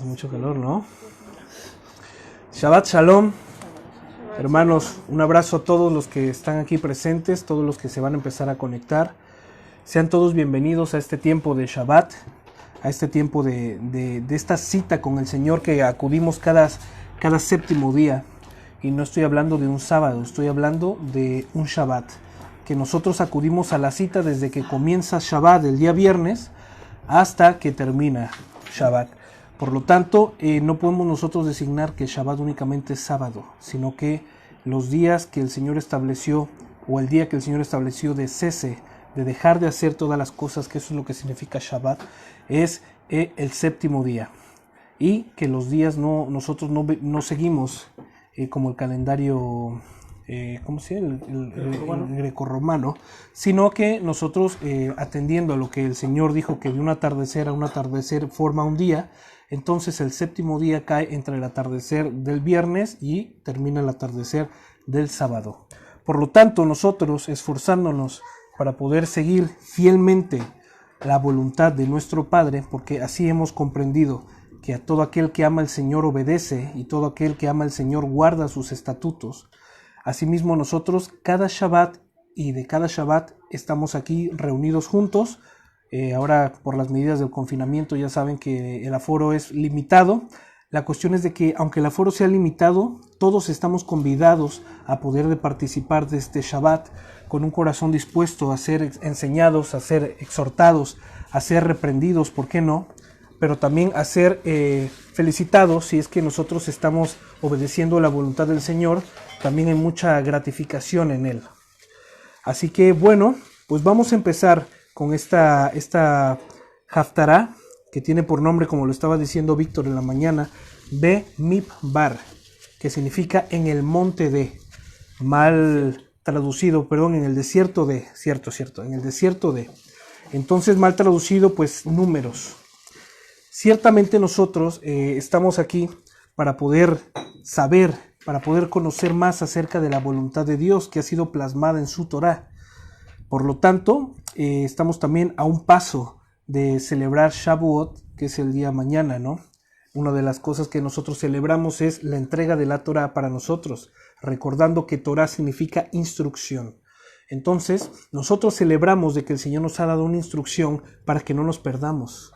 Hace mucho calor, ¿no? Shabbat Shalom. Hermanos, un abrazo a todos los que están aquí presentes, todos los que se van a empezar a conectar. Sean todos bienvenidos a este tiempo de Shabbat, a este tiempo de esta cita con el Señor que acudimos cada séptimo día. Y no estoy hablando de un sábado, estoy hablando de un Shabbat. Que nosotros acudimos a la cita desde que comienza Shabbat el día viernes hasta que termina Shabbat. Por lo tanto, no podemos nosotros designar que Shabbat únicamente es sábado, sino que los días que el Señor estableció, o el día que el Señor estableció de cese, de dejar de hacer todas las cosas, que eso es lo que significa Shabbat, es el séptimo día. Y que los días nosotros no seguimos como el calendario, ¿cómo se llama? El grecorromano, sino que nosotros atendiendo a lo que el Señor dijo que de un atardecer a un atardecer forma un día, entonces el séptimo día cae entre el atardecer del viernes y termina el atardecer del sábado. Por lo tanto, nosotros esforzándonos para poder seguir fielmente la voluntad de nuestro Padre, porque así hemos comprendido que a todo aquel que ama al Señor obedece y todo aquel que ama al Señor guarda sus estatutos. Asimismo nosotros cada Shabbat y de cada Shabbat estamos aquí reunidos juntos. Ahora por las medidas del confinamiento ya saben que el aforo es limitado. La cuestión es de que aunque el aforo sea limitado, todos estamos convidados a poder de participar de este Shabbat con un corazón dispuesto a ser enseñados, a ser exhortados, a ser reprendidos, ¿por qué no? Pero también a ser felicitados si es que nosotros estamos obedeciendo la voluntad del Señor. También hay mucha gratificación en él. Así que bueno, pues vamos a empezar con esta Haftará, que tiene por nombre, como lo estaba diciendo Víctor en la mañana, Bemidbar, que significa en el monte de, mal traducido, perdón, en el desierto de, cierto, en el desierto de. Entonces mal traducido, pues números. Ciertamente nosotros estamos aquí para poder saber, para poder conocer más acerca de la voluntad de Dios que ha sido plasmada en su Torá. Por lo tanto, estamos también a un paso de celebrar Shavuot, que es el día mañana, ¿no? Una de las cosas que nosotros celebramos es la entrega de la Torá para nosotros, recordando que Torá significa instrucción. Entonces, nosotros celebramos de que el Señor nos ha dado una instrucción para que no nos perdamos.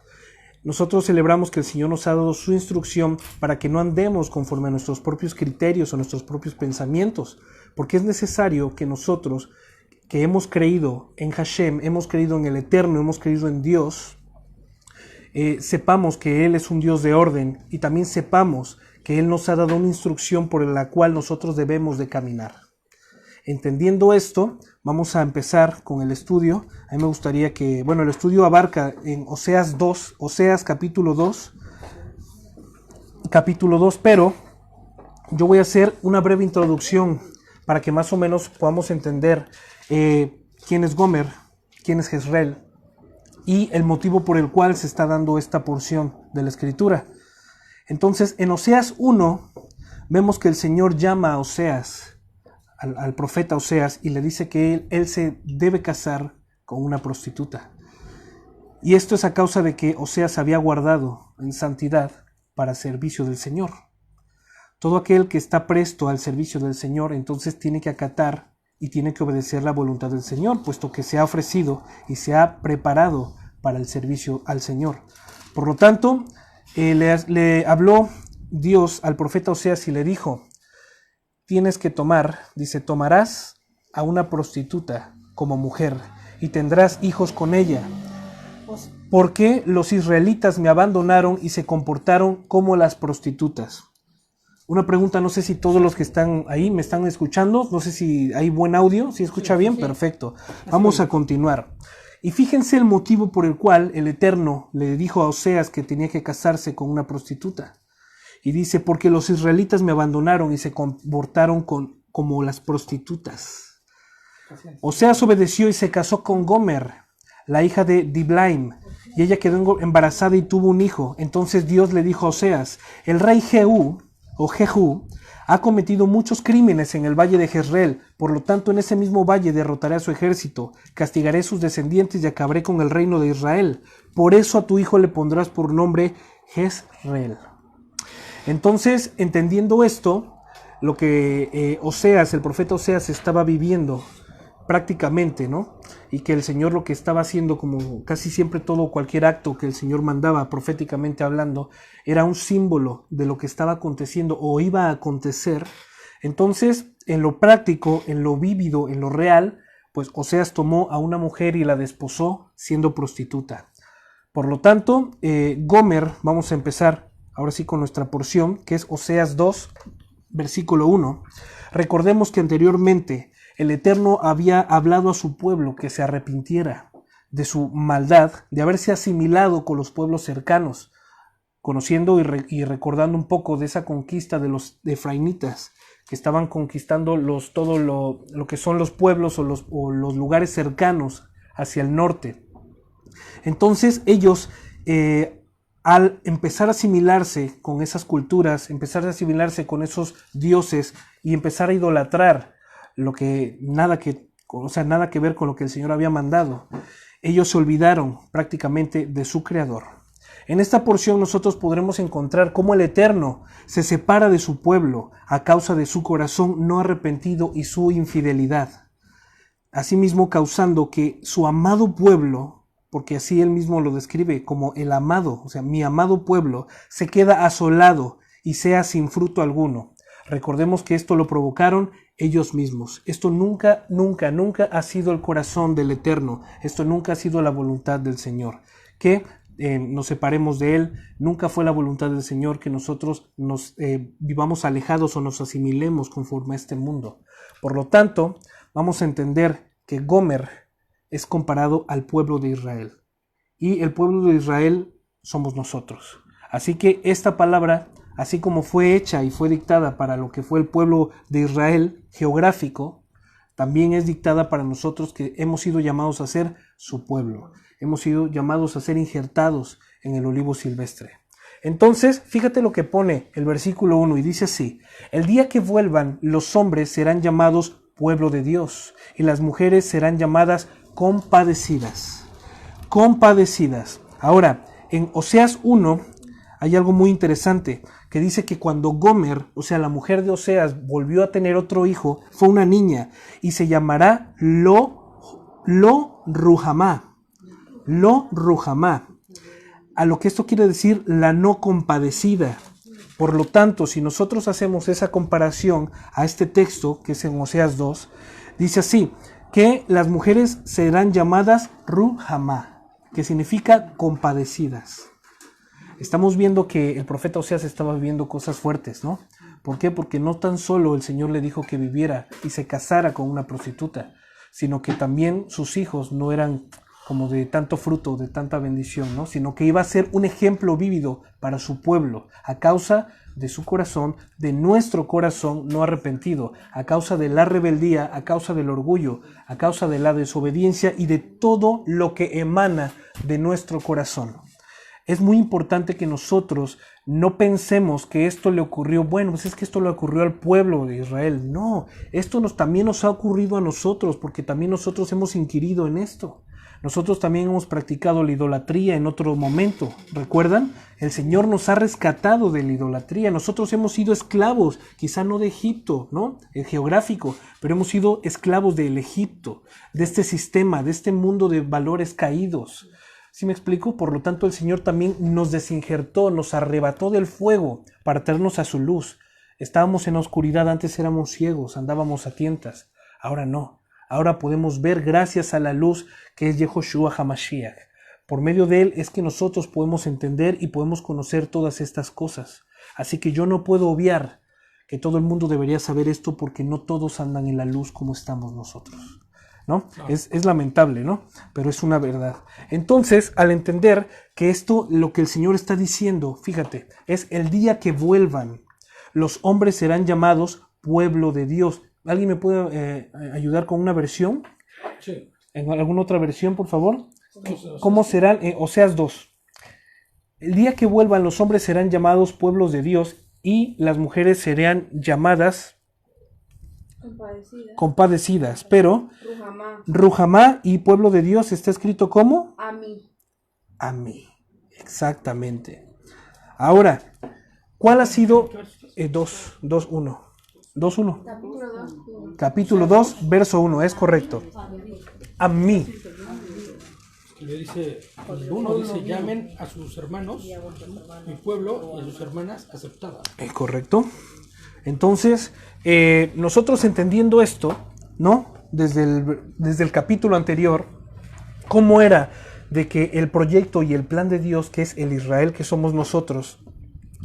Nosotros celebramos que el Señor nos ha dado su instrucción para que no andemos conforme a nuestros propios criterios o nuestros propios pensamientos, porque es necesario que nosotros, que hemos creído en Hashem, hemos creído en el Eterno, hemos creído en Dios, sepamos que Él es un Dios de orden y también sepamos que Él nos ha dado una instrucción por la cual nosotros debemos de caminar. Entendiendo esto, vamos a empezar con el estudio. A mí me gustaría que, bueno, el estudio abarca en Oseas capítulo 2, pero yo voy a hacer una breve introducción para que más o menos podamos entender quién es Gomer, quién es Jezreel y el motivo por el cual se está dando esta porción de la escritura. Entonces, en Oseas 1 vemos que el Señor llama a Oseas, al profeta Oseas, y le dice que él se debe casar con una prostituta. Y esto es a causa de que Oseas había guardado en santidad para servicio del Señor. Todo aquel que está presto al servicio del Señor, entonces tiene que acatar y tiene que obedecer la voluntad del Señor, puesto que se ha ofrecido y se ha preparado para el servicio al Señor. Por lo tanto, le habló Dios al profeta Oseas y le dijo: tienes que tomarás a una prostituta como mujer y tendrás hijos con ella, porque los israelitas me abandonaron y se comportaron como las prostitutas. Una pregunta, no sé si todos los que están ahí me están escuchando, no sé si hay buen audio, si escucha bien, sí. Perfecto. Vamos a continuar. Y fíjense el motivo por el cual el Eterno le dijo a Oseas que tenía que casarse con una prostituta. Y dice, porque los israelitas me abandonaron y se comportaron como las prostitutas. Oseas obedeció y se casó con Gomer, la hija de Diblaim, y ella quedó embarazada y tuvo un hijo. Entonces Dios le dijo a Oseas: el rey Jehú ha cometido muchos crímenes en el valle de Jezreel, por lo tanto en ese mismo valle derrotaré a su ejército, castigaré a sus descendientes y acabaré con el reino de Israel. Por eso a tu hijo le pondrás por nombre Jezreel. Entonces, entendiendo esto, lo que Oseas, el profeta Oseas, estaba viviendo prácticamente, ¿no? Y que el Señor lo que estaba haciendo, como casi siempre todo, cualquier acto que el Señor mandaba, proféticamente hablando, era un símbolo de lo que estaba aconteciendo o iba a acontecer. Entonces, en lo práctico, en lo vívido, en lo real, pues Oseas tomó a una mujer y la desposó siendo prostituta. Por lo tanto, Gomer, vamos a empezar ahora sí con nuestra porción, que es Oseas 2, versículo 1. Recordemos que anteriormente el Eterno había hablado a su pueblo que se arrepintiera de su maldad, de haberse asimilado con los pueblos cercanos, conociendo y recordando un poco de esa conquista de los efraimitas, que estaban conquistando todo lo que son los pueblos o los lugares cercanos hacia el norte. Entonces ellos, al empezar a asimilarse con esas culturas, empezar a asimilarse con esos dioses y empezar a idolatrar nada que ver con lo que el Señor había mandado, ellos se olvidaron prácticamente de su Creador. En esta porción nosotros podremos encontrar cómo el Eterno se separa de su pueblo a causa de su corazón no arrepentido y su infidelidad. Asimismo causando que su amado pueblo, porque así él mismo lo describe como el amado, o sea, mi amado pueblo, se queda asolado y sea sin fruto alguno. Recordemos que esto lo provocaron ellos mismos. Esto nunca ha sido el corazón del Eterno. Esto nunca ha sido la voluntad del Señor. Que nos separemos de Él. Nunca fue la voluntad del Señor que nosotros nos vivamos alejados o nos asimilemos conforme a este mundo. Por lo tanto, vamos a entender que Gomer es comparado al pueblo de Israel. Y el pueblo de Israel somos nosotros. Así que esta palabra, así como fue hecha y fue dictada para lo que fue el pueblo de Israel geográfico, también es dictada para nosotros que hemos sido llamados a ser su pueblo. Hemos sido llamados a ser injertados en el olivo silvestre. Entonces, fíjate lo que pone el versículo 1 y dice así: el día que vuelvan, los hombres serán llamados pueblo de Dios y las mujeres serán llamadas compadecidas. Compadecidas. Ahora, en Oseas 1 hay algo muy interesante que dice que cuando Gomer, o sea, la mujer de Oseas, volvió a tener otro hijo, fue una niña y se llamará Lo-Ruhamá. Lo-Ruhamá. A lo que esto quiere decir la no compadecida. Por lo tanto, si nosotros hacemos esa comparación a este texto, que es en Oseas 2, dice así, que las mujeres serán llamadas Ruhamá, que significa compadecidas. Estamos viendo que el profeta Oseas estaba viviendo cosas fuertes, ¿no? ¿Por qué? Porque no tan solo el Señor le dijo que viviera y se casara con una prostituta, sino que también sus hijos no eran como de tanto fruto, de tanta bendición, ¿no? Sino que iba a ser un ejemplo vívido para su pueblo, a causa de su corazón, de nuestro corazón no arrepentido, a causa de la rebeldía, a causa del orgullo, a causa de la desobediencia y de todo lo que emana de nuestro corazón. Es muy importante que nosotros no pensemos que esto le ocurrió, bueno, pues es que esto le ocurrió al pueblo de Israel. No, esto también nos ha ocurrido a nosotros, porque también nosotros hemos inquirido en esto. Nosotros también hemos practicado la idolatría en otro momento. ¿Recuerdan? El Señor nos ha rescatado de la idolatría. Nosotros hemos sido esclavos, quizá no de Egipto, ¿no? El geográfico, pero hemos sido esclavos del Egipto, de este sistema, de este mundo de valores caídos. ¿Sí me explico? Por lo tanto, el Señor también nos desinjertó, nos arrebató del fuego para traernos a su luz. Estábamos en la oscuridad, antes éramos ciegos, andábamos a tientas. Ahora no. Ahora podemos ver gracias a la luz que es Yehoshua HaMashiach. Por medio de él es que nosotros podemos entender y podemos conocer todas estas cosas. Así que yo no puedo obviar que todo el mundo debería saber esto, porque no todos andan en la luz como estamos nosotros, ¿no? Es lamentable, ¿no? Pero es una verdad. Entonces, al entender que esto, lo que el Señor está diciendo, fíjate, es el día que vuelvan, los hombres serán llamados pueblo de Dios. ¿Alguien me puede ayudar con una versión? Sí. ¿En alguna otra versión, por favor? ¿Cómo serán? Oseas 2. El día que vuelvan, los hombres serán llamados pueblos de Dios y las mujeres serán llamadas compadecidas. Pero Ruhamá y pueblo de Dios está escrito ¿cómo? A mí. A mí. Exactamente. Ahora, ¿Cuál ha sido 2:1? 2:1. Capítulo 2, verso 1, es correcto. A mí. Le dice, el 1 dice, llamen a sus hermanos, mi pueblo, y a sus hermanas aceptadas. Es correcto. Entonces, nosotros entendiendo esto, ¿no? Desde el capítulo anterior, cómo era de que el proyecto y el plan de Dios, que es el Israel que somos nosotros,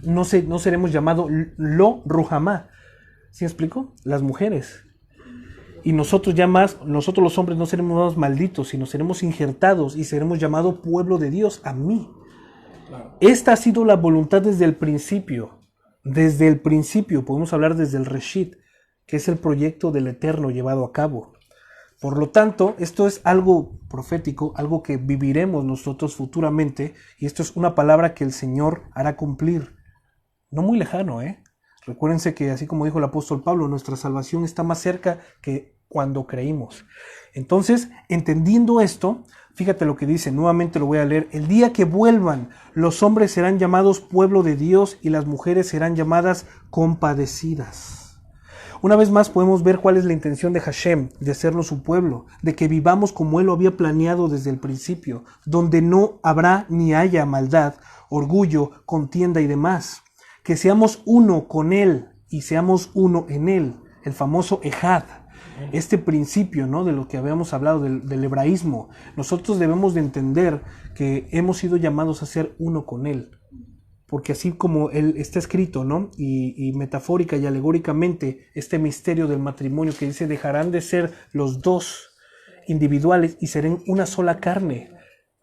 no seremos llamados lo Ruhamá. ¿Sí me explico? Las mujeres. Y nosotros los hombres no seremos llamados malditos, sino seremos injertados y seremos llamados pueblo de Dios, a mí. Claro. Esta ha sido la voluntad desde el principio. Desde el principio, podemos hablar desde el Reshit, que es el proyecto del Eterno llevado a cabo. Por lo tanto, esto es algo profético, algo que viviremos nosotros futuramente, y esto es una palabra que el Señor hará cumplir. No muy lejano, ¿eh? Recuérdense que, así como dijo el apóstol Pablo, nuestra salvación está más cerca que cuando creímos. Entonces, entendiendo esto, fíjate lo que dice, nuevamente lo voy a leer. El día que vuelvan, los hombres serán llamados pueblo de Dios y las mujeres serán llamadas compadecidas. Una vez más podemos ver cuál es la intención de Hashem, de hacernos su pueblo, de que vivamos como Él lo había planeado desde el principio, donde no habrá ni haya maldad, orgullo, contienda y demás. Que seamos uno con Él y seamos uno en Él, el famoso Ejad. Este principio, ¿no?, de lo que habíamos hablado del hebraísmo, nosotros debemos de entender que hemos sido llamados a ser uno con Él, porque así como Él está escrito, ¿no?, y metafórica y alegóricamente este misterio del matrimonio que dice dejarán de ser los dos individuales y serán una sola carne.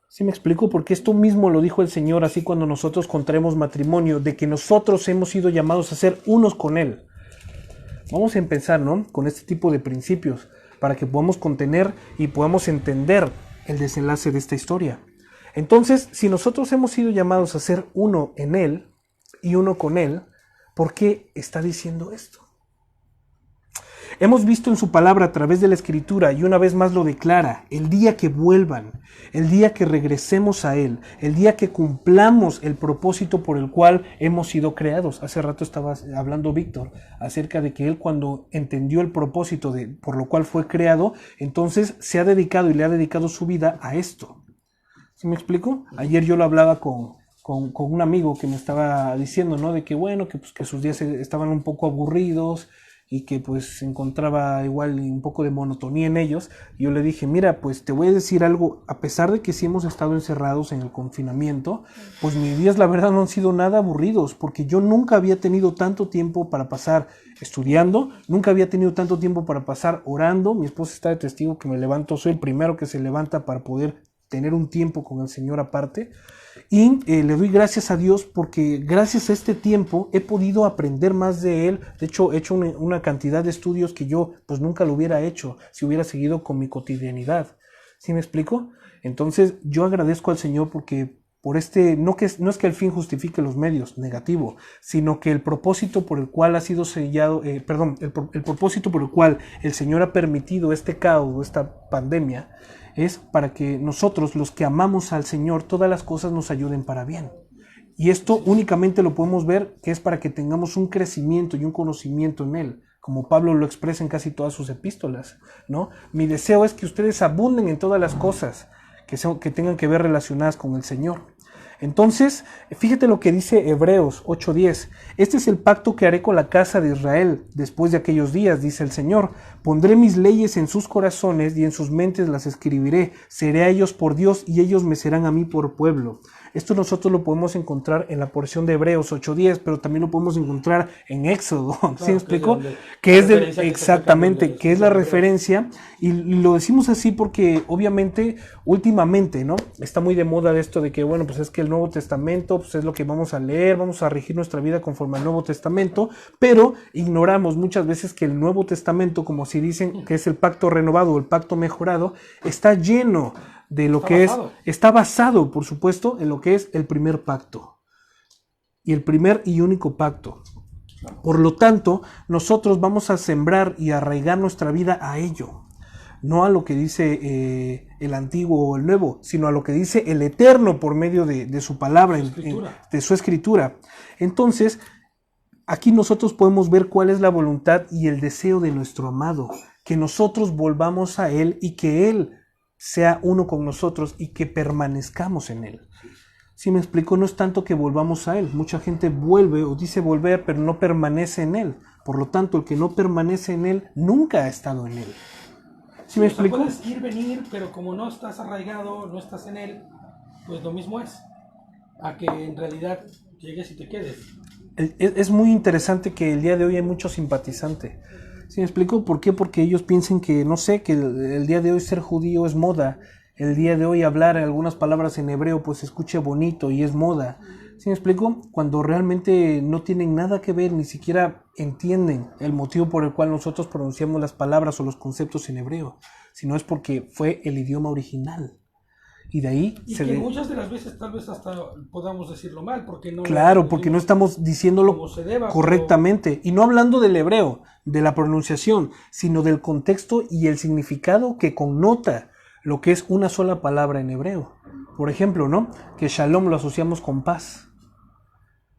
¿Sí me explico? Porque esto mismo lo dijo el Señor así cuando nosotros contraemos matrimonio, de que nosotros hemos sido llamados a ser unos con Él. Vamos a empezar, ¿no?, con este tipo de principios para que podamos contener y podamos entender el desenlace de esta historia. Entonces, si nosotros hemos sido llamados a ser uno en Él y uno con Él, ¿por qué está diciendo esto? Hemos visto en su palabra a través de la Escritura, y una vez más lo declara, el día que vuelvan, el día que regresemos a Él, el día que cumplamos el propósito por el cual hemos sido creados. Hace rato estaba hablando Víctor acerca de que él, cuando entendió el propósito por lo cual fue creado, entonces se ha dedicado y le ha dedicado su vida a esto. ¿Sí me explico? Ayer yo lo hablaba con un amigo que me estaba diciendo, ¿no?, de que bueno, que sus días estaban un poco aburridos, y que pues se encontraba igual un poco de monotonía en ellos. Y yo le dije, mira, pues te voy a decir algo, a pesar de que sí hemos estado encerrados en el confinamiento, pues mis días la verdad no han sido nada aburridos, porque yo nunca había tenido tanto tiempo para pasar estudiando, nunca había tenido tanto tiempo para pasar orando. Mi esposa está de testigo que me levanto, soy el primero que se levanta para poder tener un tiempo con el Señor aparte. Y le doy gracias a Dios porque gracias a este tiempo he podido aprender más de Él. De hecho, he hecho una cantidad de estudios que yo pues nunca lo hubiera hecho si hubiera seguido con mi cotidianidad. ¿Sí me explico? Entonces yo agradezco al Señor porque por no es que el fin justifique los medios, negativo, sino que el propósito por el cual ha sido sellado, el propósito por el cual el Señor ha permitido este caos, esta pandemia, es para que nosotros, los que amamos al Señor, todas las cosas nos ayuden para bien. Y esto únicamente lo podemos ver que es para que tengamos un crecimiento y un conocimiento en Él, como Pablo lo expresa en casi todas sus epístolas, ¿no? Mi deseo es que ustedes abunden en todas las cosas que tengan que ver relacionadas con el Señor. Entonces, fíjate lo que dice Hebreos 8:10. Este es el pacto que haré con la casa de Israel después de aquellos días, dice el Señor. Pondré mis leyes en sus corazones y en sus mentes las escribiré. Seré a ellos por Dios y ellos me serán a mí por pueblo. Esto nosotros lo podemos encontrar en la porción de Hebreos 8:10, pero también lo podemos encontrar en Éxodo, ¿sí me explico? Que es exactamente, que es la referencia, y lo decimos así porque obviamente últimamente, ¿no?, está muy de moda esto de que, bueno, pues es que el Nuevo Testamento pues es lo que vamos a leer, vamos a regir nuestra vida conforme al Nuevo Testamento, pero ignoramos muchas veces que el Nuevo Testamento, como si dicen que es el pacto renovado o el pacto mejorado, está lleno de lo que está basado, por supuesto, en lo que es el primer pacto y el primer y único pacto. Por lo tanto, nosotros vamos a sembrar y arraigar nuestra vida a ello, no a lo que dice el antiguo o el nuevo, sino a lo que dice el Eterno por medio de su palabra, de su escritura. Entonces, aquí nosotros podemos ver cuál es la voluntad y el deseo de nuestro amado, que nosotros volvamos a Él y que Él sea uno con nosotros y que permanezcamos en Él. Si me explico, no es tanto que volvamos a Él. Mucha gente vuelve o dice volver, pero no permanece en Él. Por lo tanto, el que no permanece en Él nunca ha estado en Él. ¿Sí me explico? Puedes ir, venir, pero como no estás arraigado, no estás en Él, pues lo mismo es. A que en realidad llegues y te quedes. Es muy interesante que el día de hoy hay mucho simpatizante. ¿Sí me explico? ¿Por qué? Porque ellos piensan que, no sé, que el día de hoy ser judío es moda. El día de hoy hablar algunas palabras en hebreo pues se escucha bonito y es moda. ¿Sí me explico? Cuando realmente no tienen nada que ver, ni siquiera entienden el motivo por el cual nosotros pronunciamos las palabras o los conceptos en hebreo, sino es porque fue el idioma original. Y de ahí y que muchas de las veces tal vez hasta podamos decirlo mal, porque no... Claro, porque no estamos diciéndolo correctamente. Pero... Y no hablando del hebreo, de la pronunciación, sino del contexto y el significado que connota lo que es una sola palabra en hebreo. Por ejemplo, ¿no? Que shalom lo asociamos con paz.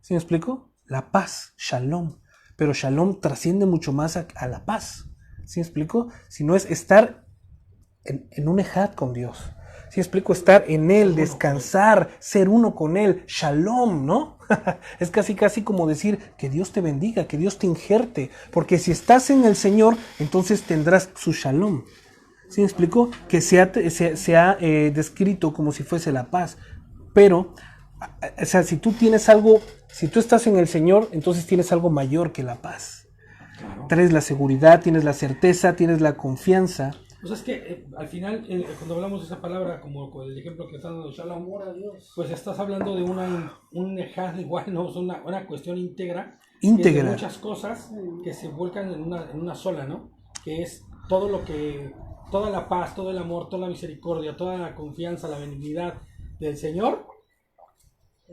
¿Sí me explico? La paz, shalom. Pero shalom trasciende mucho más a la paz. ¿Sí me explico? Si no es estar en un ejad con Dios. ¿Sí me explico? Estar en Él, descansar, ser uno con Él, shalom, ¿no? Es casi como decir que Dios te bendiga, que Dios te injerte, porque si estás en el Señor, entonces tendrás su shalom. ¿Sí me explico? Que se ha descrito como si fuese la paz, pero, o sea, si tú tienes algo, si tú estás en el Señor, entonces tienes algo mayor que la paz. Claro. Tienes la seguridad, tienes la certeza, tienes la confianza. Pues es que al final, cuando hablamos de esa palabra, como con el ejemplo que estás dando de Shalom, pues estás hablando de un ejad igual, ¿no? Una cuestión íntegra. De muchas cosas que se vuelcan en una sola, ¿no? Que es todo lo que, toda la paz, todo el amor, toda la misericordia, toda la confianza, la benignidad del Señor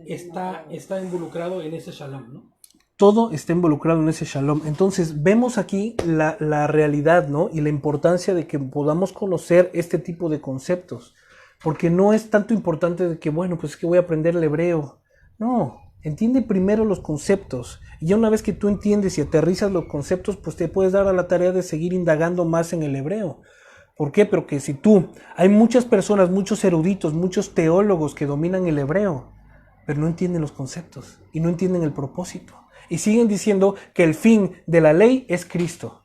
está involucrado en ese Shalom, ¿no? Todo está involucrado en ese shalom. Entonces vemos aquí la realidad, ¿no? Y la importancia de que podamos conocer este tipo de conceptos. Porque no es tanto importante de que, bueno, pues es que voy a aprender el hebreo. No, entiende primero los conceptos. Y ya una vez que tú entiendes y aterrizas los conceptos, pues te puedes dar a la tarea de seguir indagando más en el hebreo. ¿Por qué? Porque si hay muchas personas, muchos eruditos, muchos teólogos que dominan el hebreo, pero no entienden los conceptos y no entienden el propósito. Y siguen diciendo que el fin de la ley es Cristo.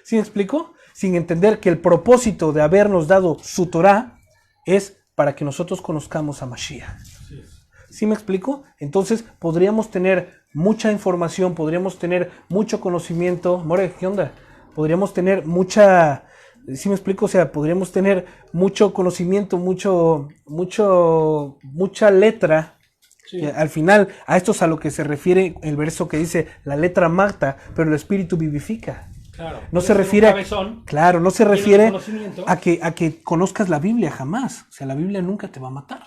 ¿Sí me explico? Sin entender que el propósito de habernos dado su Torah es para que nosotros conozcamos a Mashiach. ¿Sí me explico? Entonces podríamos tener mucha información, podríamos tener mucho conocimiento. More, ¿qué onda? Podríamos tener mucha... ¿Sí me explico? O sea, podríamos tener mucho conocimiento, mucha letra. Sí. Al final, a esto es a lo que se refiere el verso que dice, la letra mata, pero el espíritu vivifica. Claro, no se refiere, claro, no se refiere a que conozcas la Biblia jamás. O sea, la Biblia nunca te va a matar.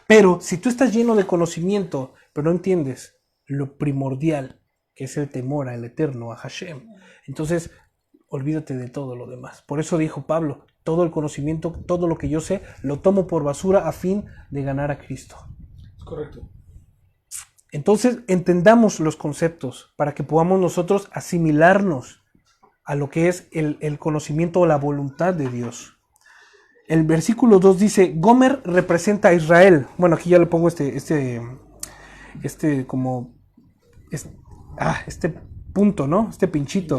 Pero si tú estás lleno de conocimiento, pero no entiendes lo primordial, que es el temor al Eterno, a Hashem, entonces olvídate de todo lo demás. Por eso dijo Pablo, todo el conocimiento, todo lo que yo sé, lo tomo por basura a fin de ganar a Cristo. Correcto. Entonces entendamos los conceptos para que podamos nosotros asimilarnos a lo que es el conocimiento o la voluntad de Dios. El versículo 2 dice, Gomer representa a Israel. Bueno, aquí ya le pongo este punto, ¿no? Este pinchito.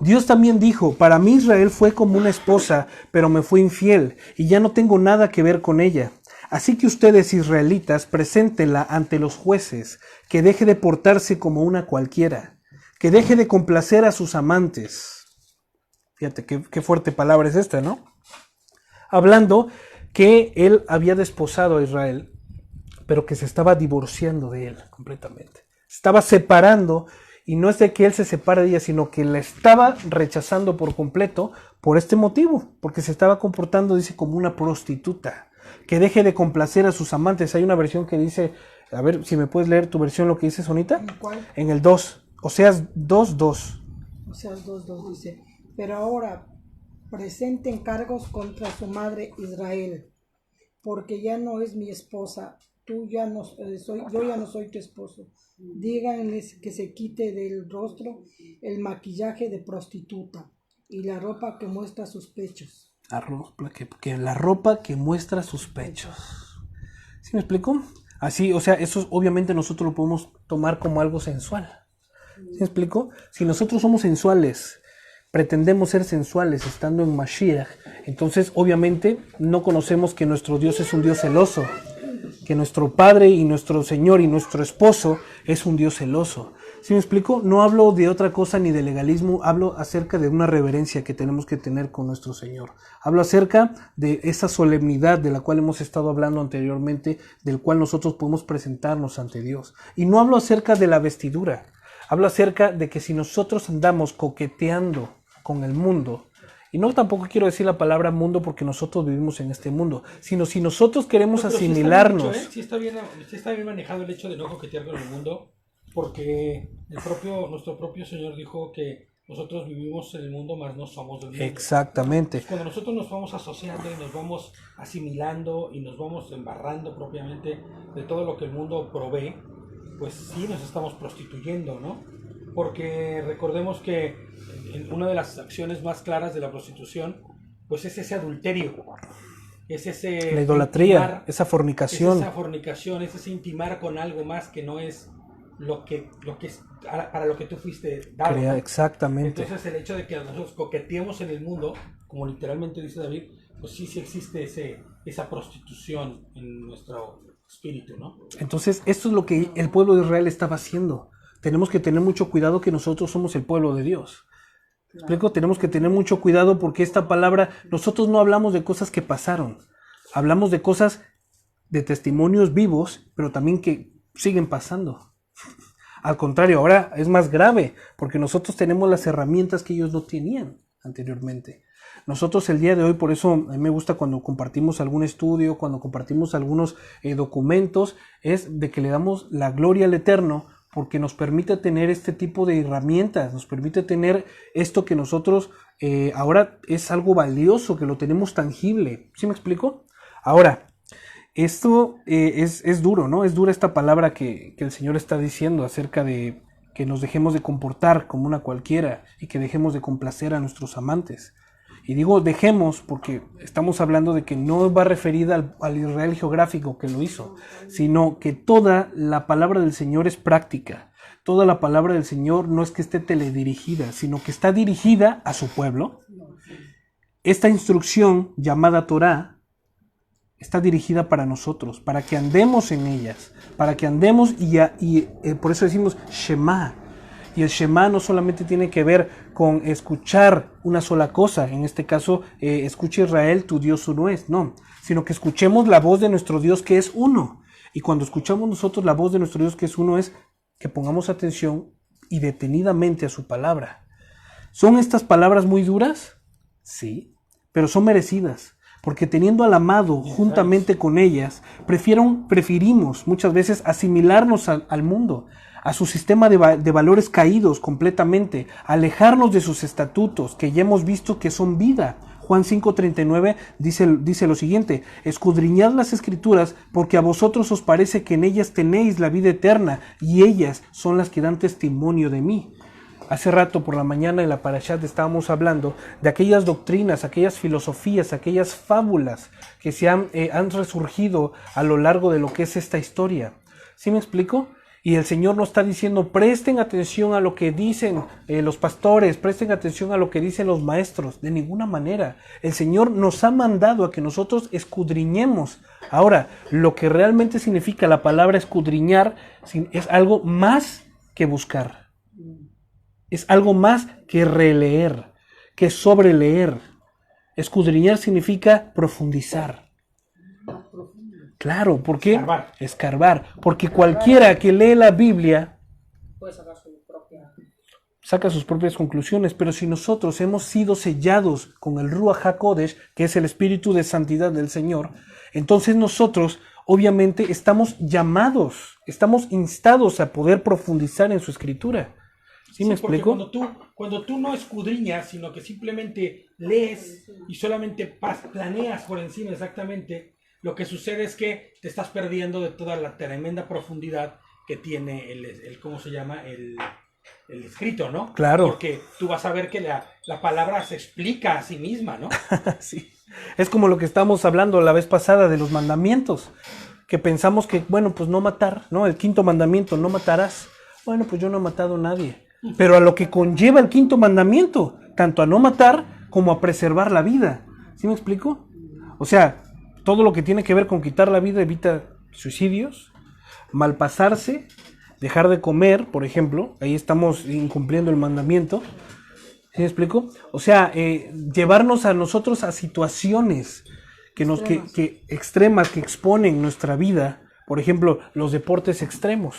Dios también dijo, para mí Israel fue como una esposa, pero me fue infiel, y ya no tengo nada que ver con ella. Así que ustedes, israelitas, preséntenla ante los jueces, que deje de portarse como una cualquiera, que deje de complacer a sus amantes. Fíjate qué fuerte palabra es esta, ¿no? Hablando que él había desposado a Israel, pero que se estaba divorciando de él completamente. Se estaba separando, y no es de que él se separe de ella, sino que la estaba rechazando por completo por este motivo, porque se estaba comportando, dice, como una prostituta. Que deje de complacer a sus amantes. Hay una versión que dice, a ver si me puedes leer tu versión, lo que dice Sonita. ¿En cuál? En el 2, Oseas 2:2. Oseas 2:2 dice, pero ahora presenten cargos contra su madre Israel, porque ya no es mi esposa, yo ya no soy tu esposo. Díganles que se quite del rostro el maquillaje de prostituta y la ropa que muestra sus pechos. La ropa que muestra sus pechos. ¿Sí me explico? Así, o sea, eso obviamente nosotros lo podemos tomar como algo sensual. ¿Sí me explico? Si nosotros somos sensuales, pretendemos ser sensuales estando en Mashiach, entonces obviamente no conocemos que nuestro Dios es un Dios celoso, que nuestro Padre y nuestro Señor y nuestro Esposo es un Dios celoso. ¿Sí me explico? No hablo de otra cosa ni de legalismo, hablo acerca de una reverencia que tenemos que tener con nuestro Señor. Hablo acerca de esa solemnidad de la cual hemos estado hablando anteriormente, del cual nosotros podemos presentarnos ante Dios. Y no hablo acerca de la vestidura, hablo acerca de que si nosotros andamos coqueteando con el mundo, y no tampoco quiero decir la palabra mundo porque nosotros vivimos en este mundo, sino si nosotros queremos asimilarnos. Sí está bien manejado el hecho de no coquetear con el mundo, porque nuestro propio Señor dijo que nosotros vivimos en el mundo, mas no somos del mundo. Exactamente. Entonces, cuando nosotros nos vamos asociando y nos vamos asimilando y nos vamos embarrando propiamente de todo lo que el mundo provee, pues sí nos estamos prostituyendo, ¿no? Porque recordemos que una de las acciones más claras de la prostitución, pues es ese adulterio, es ese... La idolatría, esa fornicación. Es ese intimar con algo más que no es lo que es para lo que tú fuiste dado. Exactamente. Entonces el hecho de que nosotros coqueteemos en el mundo, como literalmente dice David, pues sí existe esa prostitución en nuestro espíritu, ¿no? Entonces esto es lo que el pueblo de Israel estaba haciendo. Tenemos que tener mucho cuidado que nosotros somos el pueblo de Dios. ¿Explico? Tenemos que tener mucho cuidado porque esta palabra, nosotros no hablamos de cosas que pasaron. Hablamos de cosas, de testimonios vivos, pero también que siguen pasando. Al contrario, ahora es más grave porque nosotros tenemos las herramientas que ellos no tenían anteriormente. Nosotros el día de hoy, por eso a mí me gusta cuando compartimos algún estudio, cuando compartimos algunos documentos, es de que le damos la gloria al Eterno, porque nos permite tener este tipo de herramientas, nos permite tener esto que nosotros ahora es algo valioso, que lo tenemos tangible. ¿Sí me explico? Ahora, esto es duro, ¿no? Es dura esta palabra que el Señor está diciendo acerca de que nos dejemos de comportar como una cualquiera y que dejemos de complacer a nuestros amantes. Y digo dejemos porque estamos hablando de que no va referida al Israel geográfico que lo hizo, sino que toda la palabra del Señor es práctica. Toda la palabra del Señor no es que esté teledirigida, sino que está dirigida a su pueblo. Esta instrucción llamada Torá está dirigida para nosotros, para que andemos en ellas, para que andemos y por eso decimos Shema. Y el Shema no solamente tiene que ver con escuchar una sola cosa, en este caso, escucha Israel, tu Dios uno es, no, sino que escuchemos la voz de nuestro Dios que es uno. Y cuando escuchamos nosotros la voz de nuestro Dios que es uno es que pongamos atención y detenidamente a su palabra. ¿Son estas palabras muy duras? Sí, pero son merecidas, porque teniendo al amado juntamente con ellas, preferimos muchas veces asimilarnos al mundo, a su sistema de valores caídos completamente, alejarnos de sus estatutos que ya hemos visto que son vida. Juan 5:39 dice lo siguiente: escudriñad las escrituras porque a vosotros os parece que en ellas tenéis la vida eterna y ellas son las que dan testimonio de mí. Hace rato por la mañana en la Parashat estábamos hablando de aquellas doctrinas, aquellas filosofías, aquellas fábulas que se han resurgido a lo largo de lo que es esta historia. ¿Sí me explico? Y el Señor nos está diciendo, presten atención a lo que dicen los pastores, presten atención a lo que dicen los maestros. De ninguna manera. El Señor nos ha mandado a que nosotros escudriñemos. Ahora, lo que realmente significa la palabra escudriñar es algo más que buscar. Es algo más que releer, que sobreleer. Escudriñar significa profundizar. Claro, ¿por qué? Escarbar. Porque cualquiera que lee la Biblia saca sus propias conclusiones, pero si nosotros hemos sido sellados con el Ruach HaKodesh, que es el Espíritu de Santidad del Señor, entonces nosotros obviamente estamos llamados, estamos instados a poder profundizar en su Escritura. ¿Sí me explico? Cuando tú no escudriñas, sino que simplemente lees y solamente planeas por encima exactamente, lo que sucede es que te estás perdiendo de toda la tremenda profundidad que tiene ¿cómo se llama? El escrito, ¿no? Claro. Porque tú vas a ver que la palabra se explica a sí misma, ¿no? Sí. Es como lo que estábamos hablando la vez pasada de los mandamientos, que pensamos que, bueno, pues no matar, ¿no? El quinto mandamiento, no matarás. Bueno, pues yo no he matado a nadie. Pero a lo que conlleva el quinto mandamiento, tanto a no matar como a preservar la vida. ¿Sí me explico? O sea, todo lo que tiene que ver con quitar la vida evita suicidios, malpasarse, dejar de comer, por ejemplo. Ahí estamos incumpliendo el mandamiento. ¿Sí me explico? O sea, llevarnos a nosotros a situaciones extremas que exponen nuestra vida. Por ejemplo, los deportes extremos.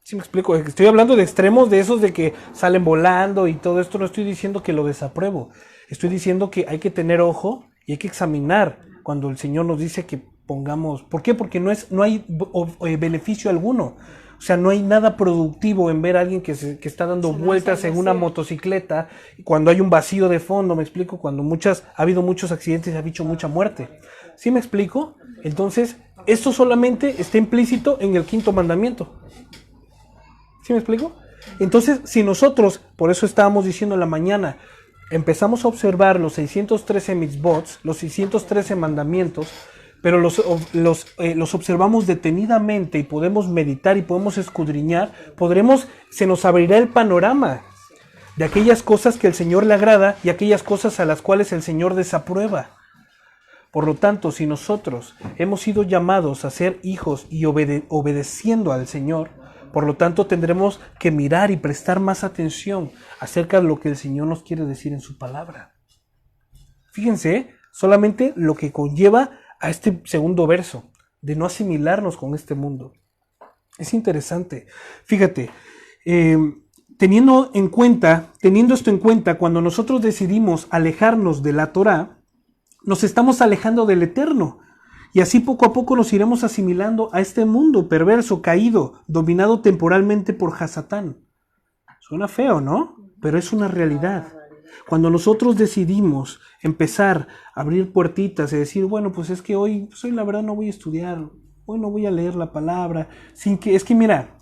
¿Sí me explico? Estoy hablando de extremos, de esos de que salen volando y todo esto. No estoy diciendo que lo desapruebo. Estoy diciendo que hay que tener ojo y hay que examinar cuando el Señor nos dice que pongamos. ¿Por qué? Porque no hay beneficio alguno. O sea, no hay nada productivo en ver a alguien que está dando vueltas en una motocicleta cuando hay un vacío de fondo. ¿Me explico? Cuando ha habido muchos accidentes y ha habido mucha muerte. ¿Sí me explico? Entonces, esto solamente está implícito en el quinto mandamiento. ¿Sí me explico? Entonces, si nosotros, por eso estábamos diciendo en la mañana, empezamos a observar los 613 mitzvot, los 613 mandamientos, pero los observamos detenidamente y podemos meditar y podemos escudriñar, se nos abrirá el panorama de aquellas cosas que el Señor le agrada y aquellas cosas a las cuales el Señor desaprueba. Por lo tanto, si nosotros hemos sido llamados a ser hijos y obedeciendo al Señor, por lo tanto tendremos que mirar y prestar más atención acerca de lo que el Señor nos quiere decir en su palabra. Fíjense, solamente lo que conlleva a este segundo verso, de no asimilarnos con este mundo. Es interesante. Fíjate, teniendo esto en cuenta, cuando nosotros decidimos alejarnos de la Torá, nos estamos alejando del Eterno. Y así poco a poco nos iremos asimilando a este mundo perverso, caído, dominado temporalmente por Hasatán. Suena feo, ¿no? Pero es una realidad. Cuando nosotros decidimos empezar a abrir puertitas y decir, bueno, pues es que hoy la verdad no voy a estudiar, hoy no voy a leer la palabra, mira,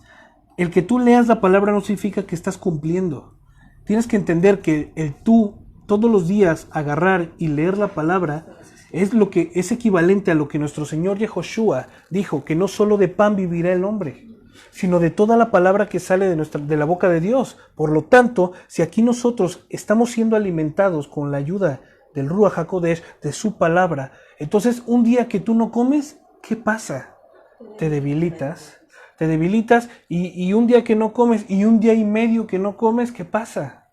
el que tú leas la palabra no significa que estás cumpliendo. Tienes que entender que el tú todos los días agarrar y leer la palabra es equivalente a lo que nuestro Señor Yehoshua dijo, que no solo de pan vivirá el hombre, sino de toda la palabra que sale de la boca de Dios. Por lo tanto, si aquí nosotros estamos siendo alimentados con la ayuda del Ruach HaKodesh, de su palabra, entonces un día que tú no comes, ¿qué pasa? Te debilitas y un día que no comes y un día y medio que no comes, ¿qué pasa?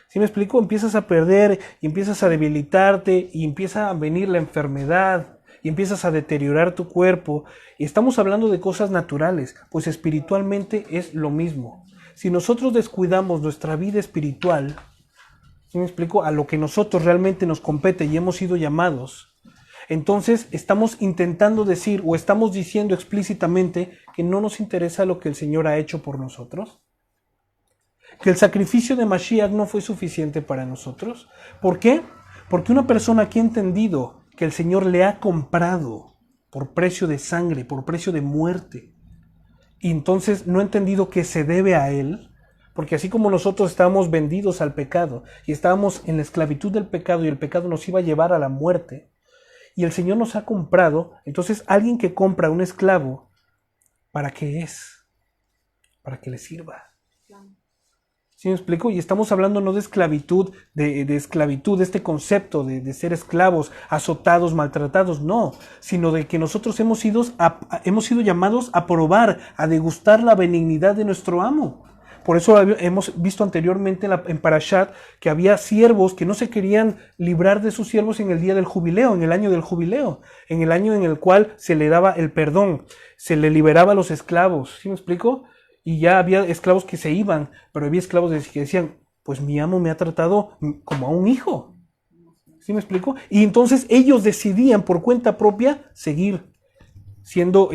¿Sí me explico? Empiezas a perder y empiezas a debilitarte y empieza a venir la enfermedad y empiezas a deteriorar tu cuerpo. Y estamos hablando de cosas naturales, pues espiritualmente es lo mismo. Si nosotros descuidamos nuestra vida espiritual, ¿sí me explico? A lo que nosotros realmente nos compete y hemos sido llamados, entonces estamos intentando decir o estamos diciendo explícitamente que no nos interesa lo que el Señor ha hecho por nosotros. Que el sacrificio de Mashiach no fue suficiente para nosotros. ¿Por qué? Porque una persona que ha entendido que el Señor le ha comprado por precio de sangre, por precio de muerte, y entonces no ha entendido que se debe a Él, porque así como nosotros estábamos vendidos al pecado y estábamos en la esclavitud del pecado y el pecado nos iba a llevar a la muerte, y el Señor nos ha comprado, entonces alguien que compra a un esclavo, ¿para qué es? Para que le sirva. ¿Sí me explico? Y estamos hablando no de esclavitud, de esclavitud, de este concepto de ser esclavos, azotados, maltratados, no, sino de que nosotros hemos sido llamados a probar, a degustar la benignidad de nuestro amo. Por eso hemos visto anteriormente en Parashat que había siervos que no se querían librar de sus siervos en el día del jubileo, en el año del jubileo, en el año en el cual se le daba el perdón, se le liberaba a los esclavos. ¿Sí me explico? Y ya había esclavos que se iban, pero había esclavos que decían, pues mi amo me ha tratado como a un hijo. ¿Sí me explico? Y entonces ellos decidían por cuenta propia seguir siendo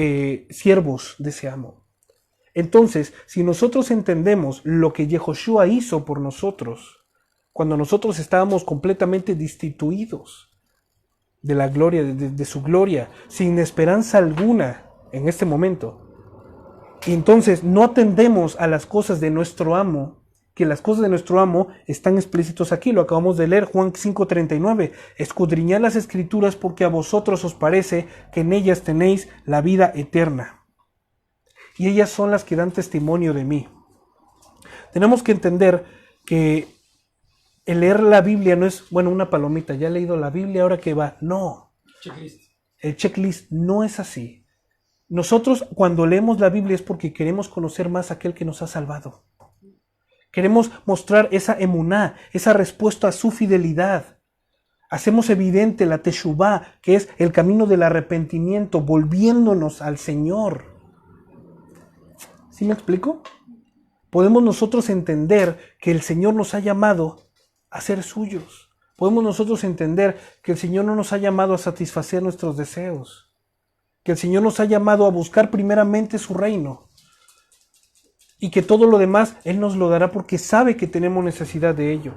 siervos de ese amo. Entonces, si nosotros entendemos lo que Yehoshua hizo por nosotros, cuando nosotros estábamos completamente destituidos, de la gloria, de su gloria, sin esperanza alguna en este momento. Y entonces no atendemos a las cosas de nuestro amo, que las cosas de nuestro amo están explícitos aquí, lo acabamos de leer, Juan 5:39, escudriñad las escrituras porque a vosotros os parece que en ellas tenéis la vida eterna. Y ellas son las que dan testimonio de mí. Tenemos que entender que el leer la Biblia no es, bueno, una palomita, ya he leído la Biblia, ahora que va. No. Checklist. El checklist no es así. Nosotros cuando leemos la Biblia es porque queremos conocer más a aquel que nos ha salvado. Queremos mostrar esa emuná, esa respuesta a su fidelidad. Hacemos evidente la teshuvá, que es el camino del arrepentimiento, volviéndonos al Señor. ¿Sí me explico? Podemos nosotros entender que el Señor nos ha llamado a ser suyos. Podemos nosotros entender que el Señor no nos ha llamado a satisfacer nuestros deseos. Que el Señor nos ha llamado a buscar primeramente su reino. Y que todo lo demás Él nos lo dará porque sabe que tenemos necesidad de ello.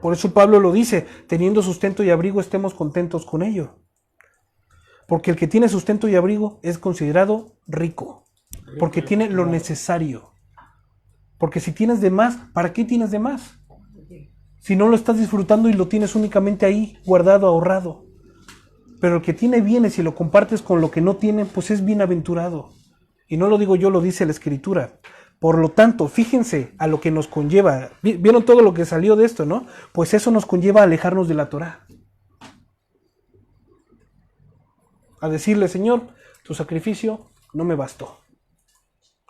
Por eso Pablo lo dice, teniendo sustento y abrigo estemos contentos con ello. Porque el que tiene sustento y abrigo es considerado rico. Porque tiene lo necesario. Porque si tienes de más, ¿para qué tienes de más? Si no lo estás disfrutando y lo tienes únicamente ahí, guardado, ahorrado. Pero el que tiene bienes y lo compartes con lo que no tiene, pues es bienaventurado. Y no lo digo yo, lo dice la Escritura. Por lo tanto, fíjense a lo que nos conlleva. ¿Vieron todo lo que salió de esto, no? Pues eso nos conlleva a alejarnos de la Torá. A decirle, Señor, tu sacrificio no me bastó.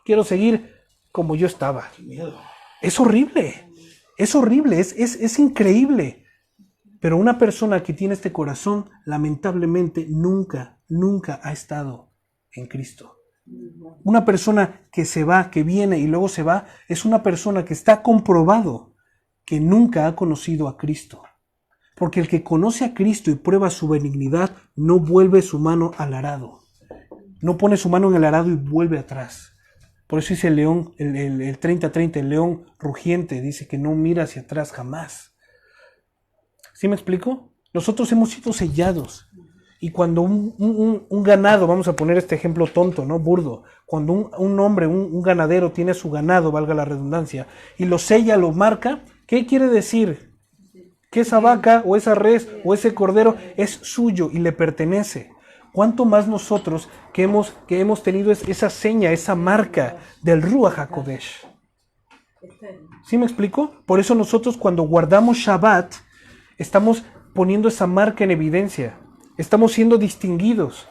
Quiero seguir como yo estaba. Es horrible. Es horrible, es increíble. Pero una persona que tiene este corazón, lamentablemente, nunca ha estado en Cristo. Una persona que se va, que viene y luego se va, es una persona que está comprobado que nunca ha conocido a Cristo. Porque el que conoce a Cristo y prueba su benignidad, no vuelve su mano al arado. No pone su mano en el arado y vuelve atrás. Por eso dice el león, el 30-30, el león rugiente, dice que no mira hacia atrás jamás. ¿Sí me explico? Nosotros hemos sido sellados. Y cuando un ganado, vamos a poner este ejemplo tonto, ¿no? Burdo. Cuando un hombre, un ganadero tiene su ganado, valga la redundancia, y lo sella, lo marca, ¿qué quiere decir? Que esa vaca o esa res o ese cordero es suyo y le pertenece. ¿Cuánto más nosotros que hemos tenido esa seña, esa marca del Ruach HaKodesh? ¿Sí me explico? Por eso nosotros cuando guardamos Shabbat, estamos poniendo esa marca en evidencia. Estamos siendo distinguidos.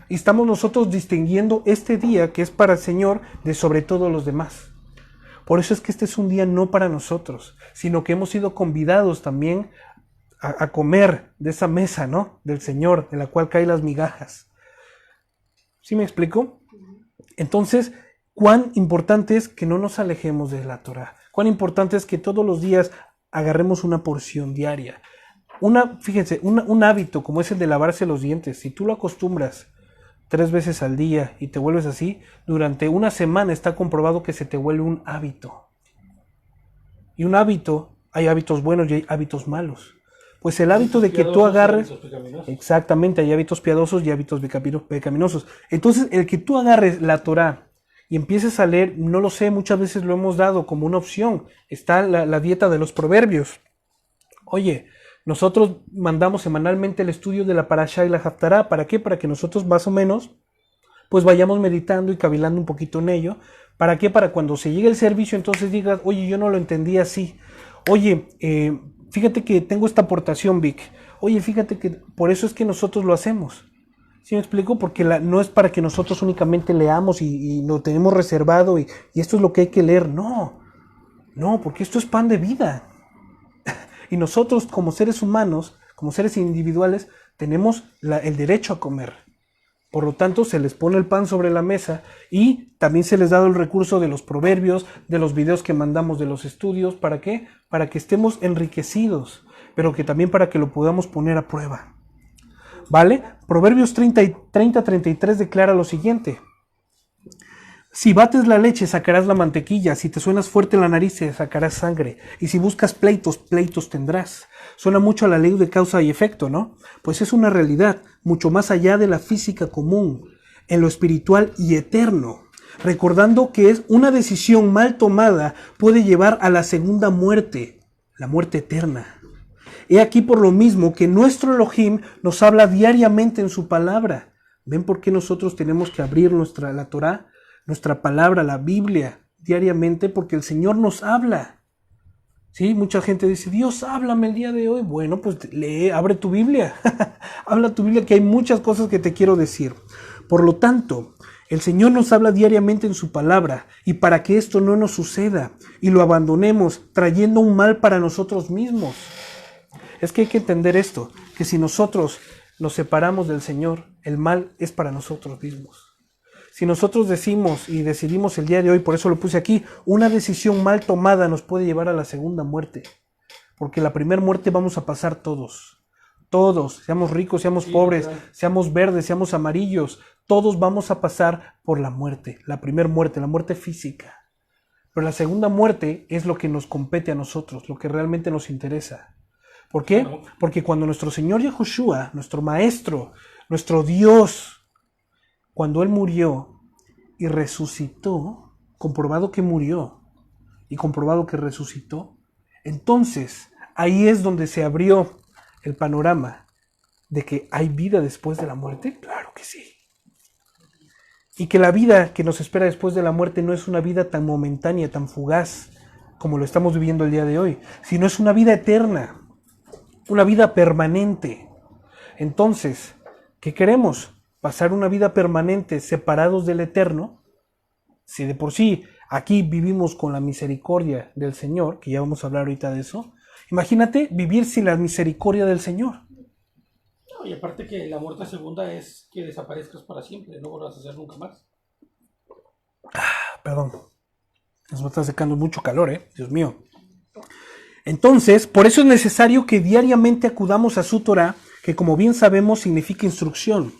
Y estamos nosotros distinguiendo este día que es para el Señor de sobre todos los demás. Por eso es que este es un día no para nosotros, sino que hemos sido convidados también a comer de esa mesa, ¿no? Del Señor, en la cual caen las migajas. ¿Sí me explico? Entonces, cuán importante es que no nos alejemos de la Torah. Cuán importante es que todos los días agarremos una porción diaria. Fíjense, un hábito como es el de lavarse los dientes, si tú lo acostumbras 3 veces al día y te vuelves así, durante una semana está comprobado que se te vuelve un hábito. Y un hábito, hay hábitos buenos y hay hábitos malos. Pues el hábito de que tú agarres, exactamente, hay hábitos piadosos y hábitos pecaminosos. Entonces, el que tú agarres la Torah y empieces a leer, no lo sé, muchas veces lo hemos dado como una opción. Está la dieta de los proverbios. Oye, nosotros mandamos semanalmente el estudio de la Parashá y la Haftará. ¿Para qué? Para que nosotros más o menos pues vayamos meditando y cavilando un poquito en ello. ¿Para qué? Para cuando se llegue el servicio entonces digas, oye, yo no lo entendí así. Oye, fíjate que tengo esta aportación, Vic. Oye, fíjate que por eso es que nosotros lo hacemos. ¿Sí me explico? Porque no es para que nosotros únicamente leamos y lo tenemos reservado y esto es lo que hay que leer. No, porque esto es pan de vida. Y nosotros como seres humanos, como seres individuales, tenemos el derecho a comer. Por lo tanto, se les pone el pan sobre la mesa y también se les da el recurso de los proverbios, de los videos que mandamos de los estudios. ¿Para qué? Para que estemos enriquecidos, pero que también para que lo podamos poner a prueba. ¿Vale? Proverbios 30-33 declara lo siguiente. Si bates la leche, sacarás la mantequilla. Si te suenas fuerte en la nariz, sacarás sangre. Y si buscas pleitos, pleitos tendrás. Suena mucho a la ley de causa y efecto, ¿no? Pues es una realidad, mucho más allá de la física común, en lo espiritual y eterno. Recordando que es una decisión mal tomada puede llevar a la segunda muerte, la muerte eterna. He aquí por lo mismo que nuestro Elohim nos habla diariamente en su palabra. ¿Ven por qué nosotros tenemos que abrir la Torá? Nuestra palabra, la Biblia, diariamente, porque el Señor nos habla. Sí, mucha gente dice, Dios, háblame el día de hoy. Bueno, pues lee, abre tu Biblia. Habla tu Biblia, que hay muchas cosas que te quiero decir. Por lo tanto, el Señor nos habla diariamente en su palabra, y para que esto no nos suceda y lo abandonemos trayendo un mal para nosotros mismos. Es que hay que entender esto, que si nosotros nos separamos del Señor, el mal es para nosotros mismos. Si nosotros decimos y decidimos el día de hoy, por eso lo puse aquí, una decisión mal tomada nos puede llevar a la segunda muerte. Porque la primera muerte vamos a pasar todos. Todos, seamos ricos, seamos pobres, seamos verdes, seamos amarillos. Todos vamos a pasar por la muerte. La primera muerte, la muerte física. Pero la segunda muerte es lo que nos compete a nosotros, lo que realmente nos interesa. ¿Por qué? Porque cuando nuestro Señor Yahushua, nuestro Maestro, nuestro Dios, cuando Él murió y resucitó, comprobado que murió y comprobado que resucitó, entonces ahí es donde se abrió el panorama de que hay vida después de la muerte. Claro que sí. Y que la vida que nos espera después de la muerte no es una vida tan momentánea, tan fugaz, como lo estamos viviendo el día de hoy, sino es una vida eterna, una vida permanente. Entonces, ¿qué queremos? Pasar una vida permanente separados del eterno. Si de por sí aquí vivimos con la misericordia del Señor, que ya vamos a hablar ahorita de eso, imagínate vivir sin la misericordia del Señor. No, y aparte que la muerte segunda es que desaparezcas para siempre, no vuelvas a hacer nunca más. Perdón, nos va a estar secando mucho calor, Dios mío. Entonces, por eso es necesario que diariamente acudamos a su Torah, que como bien sabemos significa instrucción.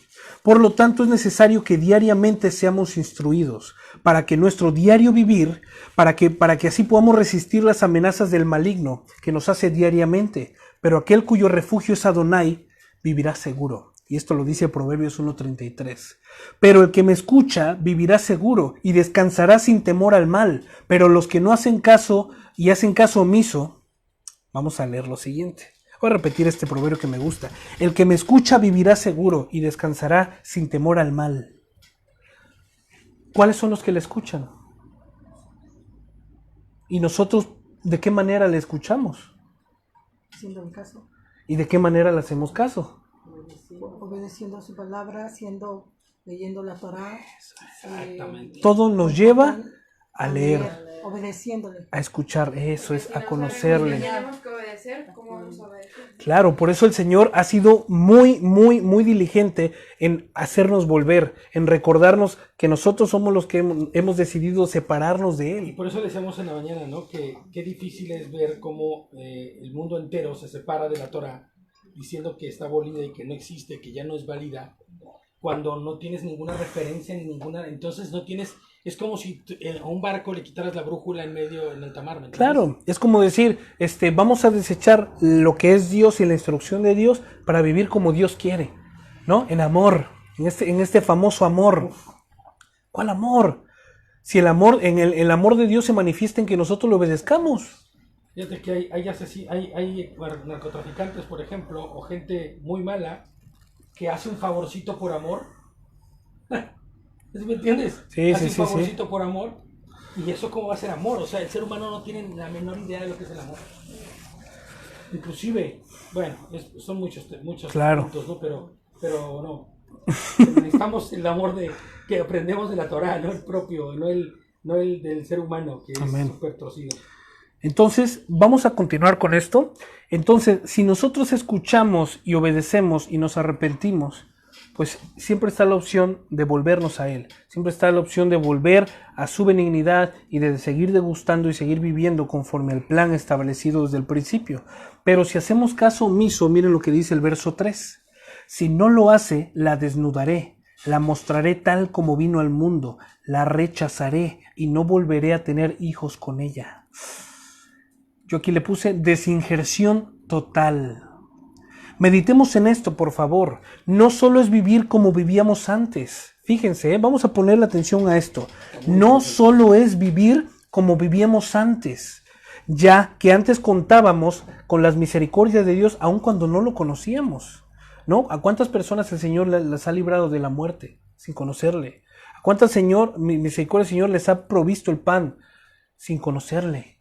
Por lo tanto, es necesario que diariamente seamos instruidos para que nuestro diario vivir, para que así podamos resistir las amenazas del maligno que nos hace diariamente. Pero aquel cuyo refugio es Adonai vivirá seguro. Y esto lo dice Proverbios 1:33. Pero el que me escucha vivirá seguro y descansará sin temor al mal. Pero los que no hacen caso y hacen caso omiso, vamos a leer lo siguiente. Voy a repetir este proverbio que me gusta. El que me escucha vivirá seguro y descansará sin temor al mal. ¿Cuáles son los que le escuchan? ¿Y nosotros de qué manera le escuchamos? Haciendo el caso. ¿Y de qué manera le hacemos caso? Obedeciendo su palabra, leyendo la Torá. Exactamente. Todo nos lleva a leer, obedeciéndole, a escuchar, eso es, a conocerle. Tenemos que obedecer, ¿cómo vamos a obedecer? Claro, por eso el Señor ha sido muy, muy, muy diligente en hacernos volver, en recordarnos que nosotros somos los que hemos decidido separarnos de Y Él. por eso decíamos en la mañana, ¿no? Que qué difícil es ver cómo el mundo entero se separa de la Torah, diciendo que está abolida y que no existe, que ya no es válida, cuando no tienes ninguna referencia ni ninguna, entonces no tienes, es como si a un barco le quitaras la brújula en medio, en alta mar, ¿me entiendes? Claro, es como decir, vamos a desechar lo que es Dios y la instrucción de Dios para vivir como Dios quiere, ¿no? En amor, en este famoso amor. ¿Cuál amor? Si el amor, el amor de Dios se manifiesta en que nosotros lo obedezcamos. Fíjate que hay narcotraficantes, por ejemplo, o gente muy mala que hace un favorcito por amor. ¿Sí me entiendes? Sí, hace sí, un sí, favorcito por amor. ¿Y eso cómo va a ser amor? O sea, el ser humano no tiene la menor idea de lo que es el amor. Inclusive, bueno, son muchos claro. puntos, ¿no? Pero no. Necesitamos el amor que aprendemos de la Torá, no el propio, no el del ser humano, que Amén. Es súper torcido. Entonces, vamos a continuar con esto. Entonces, si nosotros escuchamos y obedecemos y nos arrepentimos, pues siempre está la opción de volvernos a Él. Siempre está la opción de volver a su benignidad y de seguir degustando y seguir viviendo conforme al plan establecido desde el principio. Pero si hacemos caso omiso, miren lo que dice el verso 3. Si no lo hace, la desnudaré La mostraré tal como vino al mundo, la rechazaré y no volveré a tener hijos con ella. Yo aquí le puse desinjerción total. Meditemos en esto, por favor. No solo es vivir como vivíamos antes. Fíjense, vamos a ponerle atención a esto. No solo es vivir como vivíamos antes, ya que antes contábamos con las misericordias de Dios aun cuando no lo conocíamos, ¿no? ¿A cuántas personas el Señor las ha librado de la muerte sin conocerle? ¿A cuántas misericordia el Señor les ha provisto el pan sin conocerle?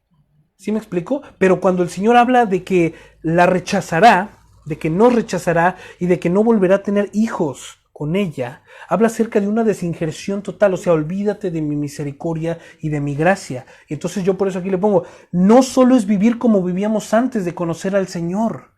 ¿Sí me explico? Pero cuando el Señor habla de que la rechazará, de que nos rechazará y de que no volverá a tener hijos con ella, habla acerca de una desinjerción total, o sea, olvídate de mi misericordia y de mi gracia. Y entonces yo por eso aquí le pongo, no solo es vivir como vivíamos antes de conocer al Señor.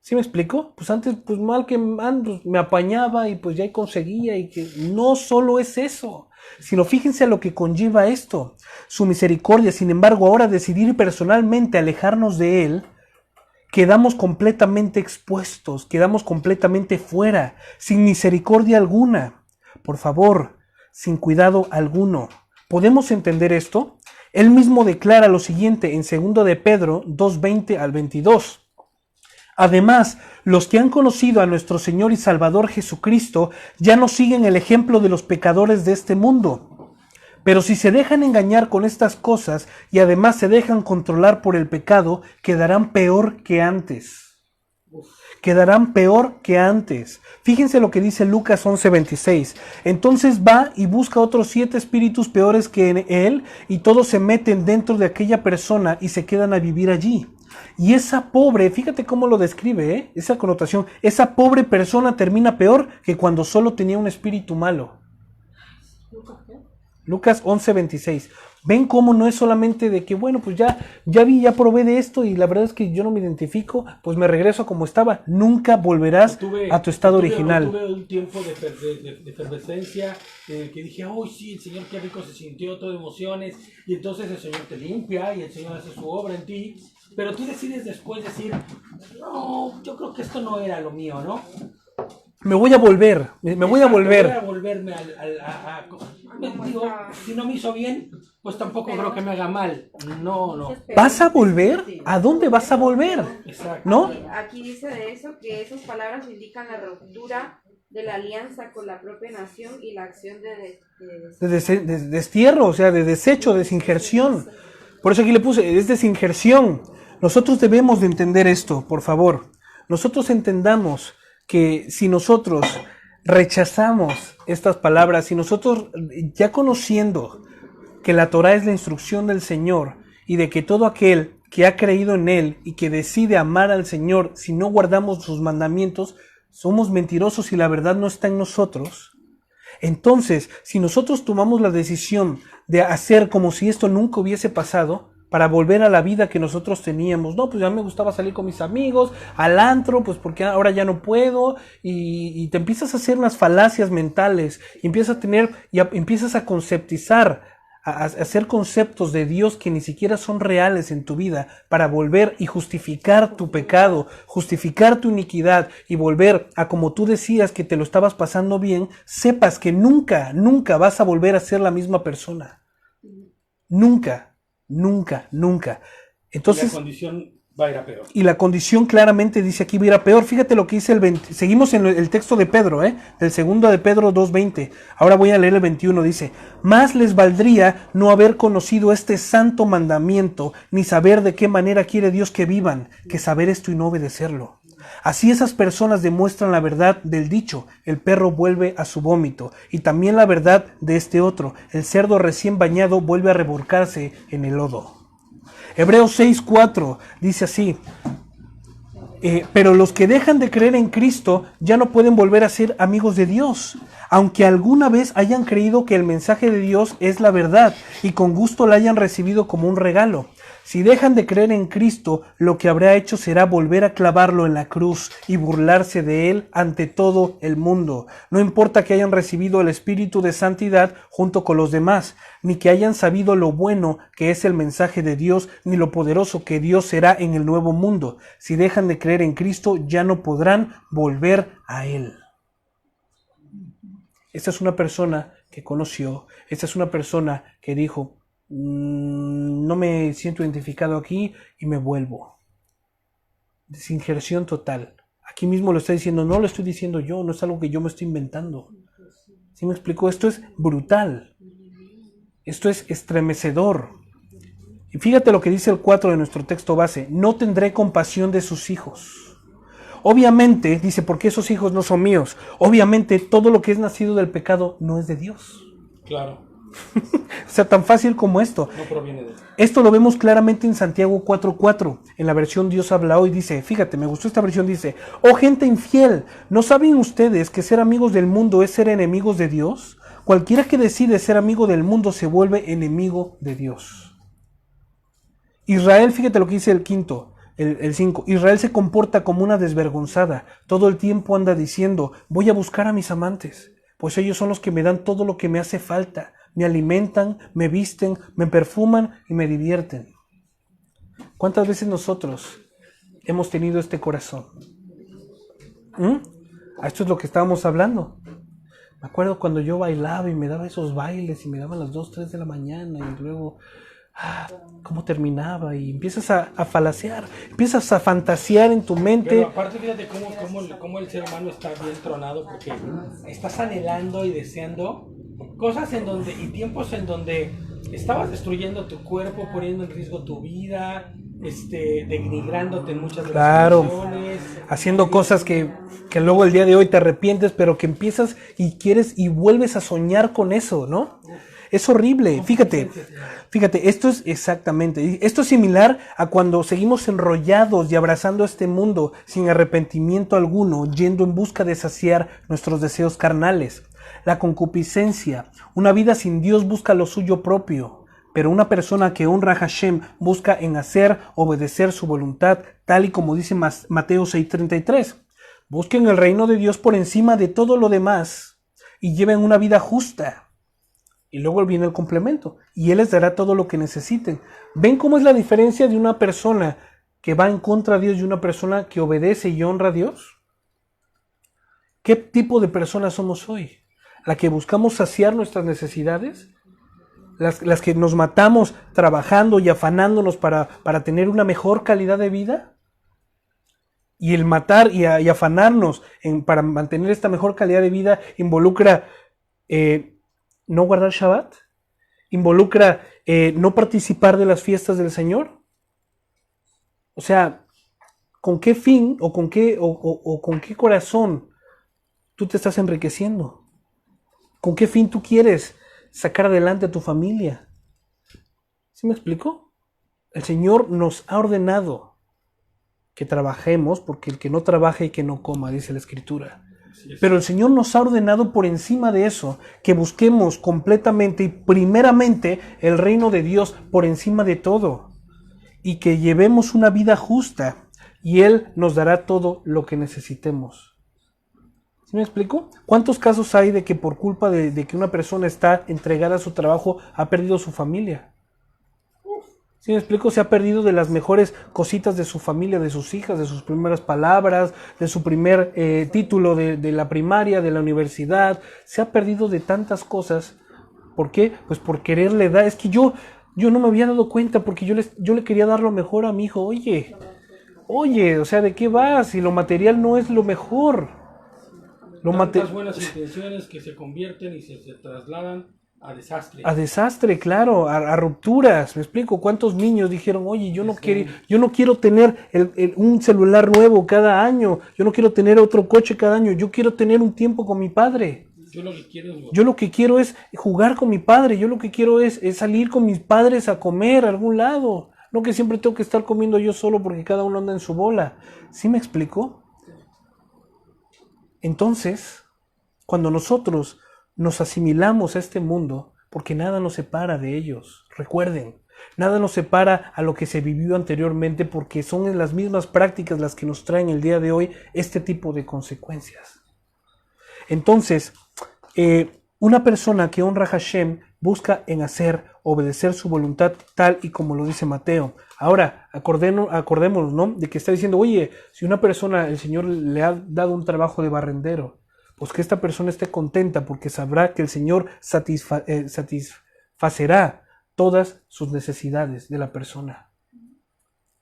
¿Sí me explico? Pues antes, pues mal que mal, pues me apañaba y pues ya conseguía, y que no solo es eso, sino fíjense a lo que conlleva esto. Su misericordia, sin embargo, ahora decidir personalmente alejarnos de Él, quedamos completamente expuestos, quedamos completamente fuera, sin misericordia alguna. Por favor, sin cuidado alguno. ¿Podemos entender esto? Él mismo declara lo siguiente en 2 de Pedro 2:20 al 22. Además, los que han conocido a nuestro Señor y Salvador Jesucristo ya no siguen el ejemplo de los pecadores de este mundo. Pero si se dejan engañar con estas cosas y además se dejan controlar por el pecado, quedarán peor que antes. Quedarán peor que antes. Fíjense lo que dice Lucas 11:26. Entonces va y busca otros 7 espíritus peores que en él, y todos se meten dentro de aquella persona y se quedan a vivir allí. Y esa pobre, fíjate cómo lo describe, esa connotación, esa pobre persona termina peor que cuando solo tenía un espíritu malo. Lucas 11:26. Ven cómo no es solamente de que, bueno, pues ya probé de esto y la verdad es que yo no me identifico, pues me regreso a como estaba. Nunca volverás a tu estado original. Tuve un tiempo de efervescencia, que dije, ¡ay, sí, el Señor qué rico se sintió, todo emociones! Y entonces el Señor te limpia y el Señor hace su obra en ti. Pero tú decides después decir, no, yo creo que esto no era lo mío, ¿no? Me voy a volver, voy a volver. Voy a volverme digo, si no me hizo bien, pues tampoco creo que me haga mal. No. ¿Vas a volver? ¿A dónde vas a volver? Exacto. ¿No? Aquí dice de eso que esas palabras indican la ruptura de la alianza con la propia nación y la acción de destierro, o sea, de desecho, desinjerción. Por eso aquí le puse, es desinjerción. Nosotros debemos de entender esto, por favor. Nosotros entendamos que si nosotros rechazamos estas palabras, si nosotros ya conociendo que la Torá es la instrucción del Señor y de que todo aquel que ha creído en Él y que decide amar al Señor, si no guardamos sus mandamientos, somos mentirosos y la verdad no está en nosotros. Entonces, si nosotros tomamos la decisión de hacer como si esto nunca hubiese pasado, para volver a la vida que nosotros teníamos, no, pues ya me gustaba salir con mis amigos, al antro, pues porque ahora ya no puedo, y te empiezas a hacer unas falacias mentales, y empiezas a conceptizar, a hacer conceptos de Dios que ni siquiera son reales en tu vida, para volver y justificar tu pecado, justificar tu iniquidad, y volver a como tú decías que te lo estabas pasando bien, sepas que nunca vas a volver a ser la misma persona. Nunca. Entonces, la condición va a ir a peor. Y la condición claramente dice aquí va a ir a peor. Fíjate lo que dice el 20. Seguimos en el texto de Pedro, del 2 de Pedro 2:20. Ahora voy a leer el 21. Dice, más les valdría no haber conocido este santo mandamiento, ni saber de qué manera quiere Dios que vivan, que saber esto y no obedecerlo. Así esas personas demuestran la verdad del dicho, el perro vuelve a su vómito, y también la verdad de este otro, el cerdo recién bañado vuelve a revolcarse en el lodo. Hebreos 6:4 dice así, pero los que dejan de creer en Cristo ya no pueden volver a ser amigos de Dios, aunque alguna vez hayan creído que el mensaje de Dios es la verdad y con gusto la hayan recibido como un regalo. Si dejan de creer en Cristo, lo que habrá hecho será volver a clavarlo en la cruz y burlarse de él ante todo el mundo. No importa que hayan recibido el Espíritu de Santidad junto con los demás, ni que hayan sabido lo bueno que es el mensaje de Dios, ni lo poderoso que Dios será en el nuevo mundo. Si dejan de creer en Cristo, ya no podrán volver a él. Esta es una persona que conoció, esta es una persona que dijo, no me siento identificado aquí y me vuelvo. Desinjerción total. Aquí mismo lo está diciendo, no lo estoy diciendo yo, no es algo que yo me estoy inventando. ¿Sí me explico? Esto es brutal. Esto es estremecedor. Y fíjate lo que dice el 4 de nuestro texto base. No tendré compasión de sus hijos. Obviamente, dice, porque esos hijos no son míos. Obviamente, todo lo que es nacido del pecado no es de Dios. Claro. O sea, tan fácil como esto. No proviene de él. Esto lo vemos claramente en Santiago 4:4. En la versión Dios habla hoy dice, fíjate, me gustó esta versión, dice, oh gente infiel, ¿no saben ustedes que ser amigos del mundo es ser enemigos de Dios? Cualquiera que decide ser amigo del mundo se vuelve enemigo de Dios. Israel, fíjate lo que dice el 5. Israel se comporta como una desvergonzada. Todo el tiempo anda diciendo, voy a buscar a mis amantes, pues ellos son los que me dan todo lo que me hace falta. Me alimentan, me visten, me perfuman y me divierten. ¿Cuántas veces nosotros hemos tenido este corazón? Esto es lo que estábamos hablando. Me acuerdo cuando yo bailaba y me daba esos bailes y me daban las 2, 3 de la mañana y luego... cómo terminaba y empiezas a falacear, empiezas a fantasear en tu mente. Pero aparte fíjate cómo el ser humano está bien tronado, porque estás anhelando y deseando cosas y tiempos en donde estabas destruyendo tu cuerpo, poniendo en riesgo tu vida, denigrándote en muchas de las situaciones, haciendo cosas que luego el día de hoy te arrepientes, pero que empiezas y quieres y vuelves a soñar con eso, ¿no? Es horrible. Fíjate, esto es similar a cuando seguimos enrollados y abrazando este mundo sin arrepentimiento alguno, yendo en busca de saciar nuestros deseos carnales. La concupiscencia, una vida sin Dios busca lo suyo propio, pero una persona que honra a Hashem busca en hacer, obedecer su voluntad, tal y como dice Mateo 6:33. Busquen el reino de Dios por encima de todo lo demás y lleven una vida justa. Y luego viene el complemento. Y Él les dará todo lo que necesiten. ¿Ven cómo es la diferencia de una persona que va en contra de Dios y una persona que obedece y honra a Dios? ¿Qué tipo de personas somos hoy? ¿La que buscamos saciar nuestras necesidades? ¿Las que nos matamos trabajando y afanándonos para tener una mejor calidad de vida? Y el matar y afanarnos para mantener esta mejor calidad de vida involucra... no guardar Shabbat, involucra no participar de las fiestas del Señor. O sea, ¿con qué fin o con qué corazón tú te estás enriqueciendo? ¿Con qué fin tú quieres sacar adelante a tu familia? ¿Sí me explico? El Señor nos ha ordenado que trabajemos, porque el que no trabaja y que no coma, dice la Escritura. Pero el Señor nos ha ordenado por encima de eso que busquemos completamente y primeramente el reino de Dios por encima de todo y que llevemos una vida justa y Él nos dará todo lo que necesitemos. ¿Sí me explico? ¿Cuántos casos hay de que por culpa de que una persona está entregada a su trabajo ha perdido su familia? ¿Sí me explico? Se ha perdido de las mejores cositas de su familia, de sus hijas, de sus primeras palabras, de su primer título de la primaria, de la universidad. Se ha perdido de tantas cosas. ¿Por qué? Pues por quererle dar. Es que yo no me había dado cuenta porque yo le quería dar lo mejor a mi hijo. Oye, o sea, ¿de qué vas? Si lo material no es lo mejor. Tantas buenas intenciones que se convierten y se trasladan a desastre. A desastre, claro, a rupturas. Me explico, ¿cuántos niños dijeron, oye, yo no quiero tener un celular nuevo cada año, yo no quiero tener otro coche cada año, yo quiero tener un tiempo con mi padre. Yo lo que quiero es jugar con mi padre, yo lo que quiero es salir con mis padres a comer a algún lado. No que siempre tengo que estar comiendo yo solo porque cada uno anda en su bola. ¿Sí me explico? Entonces, cuando nosotros nos asimilamos a este mundo, porque nada nos separa de ellos. Recuerden, nada nos separa a lo que se vivió anteriormente, porque son las mismas prácticas las que nos traen el día de hoy este tipo de consecuencias. Entonces, una persona que honra a Hashem busca en obedecer su voluntad tal y como lo dice Mateo. Ahora, acordémonos, ¿no? De que está diciendo, oye, si una persona, el Señor le ha dado un trabajo de barrendero, pues que esta persona esté contenta porque sabrá que el Señor satisfacerá todas sus necesidades de la persona.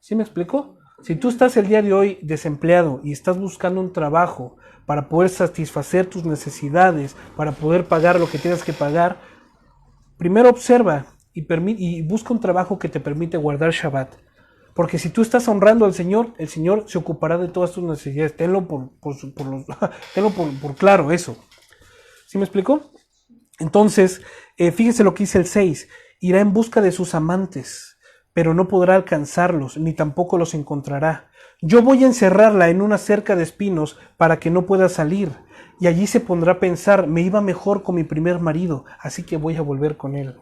¿Sí me explico? Si tú estás el día de hoy desempleado y estás buscando un trabajo para poder satisfacer tus necesidades, para poder pagar lo que tienes que pagar, primero observa y busca un trabajo que te permite guardar Shabbat. Porque si tú estás honrando al Señor, el Señor se ocupará de todas tus necesidades. Tenlo por claro eso. ¿Sí me explico? Entonces, fíjese lo que dice el 6. Irá en busca de sus amantes, pero no podrá alcanzarlos, ni tampoco los encontrará. Yo voy a encerrarla en una cerca de espinos para que no pueda salir. Y allí se pondrá a pensar, me iba mejor con mi primer marido, así que voy a volver con él.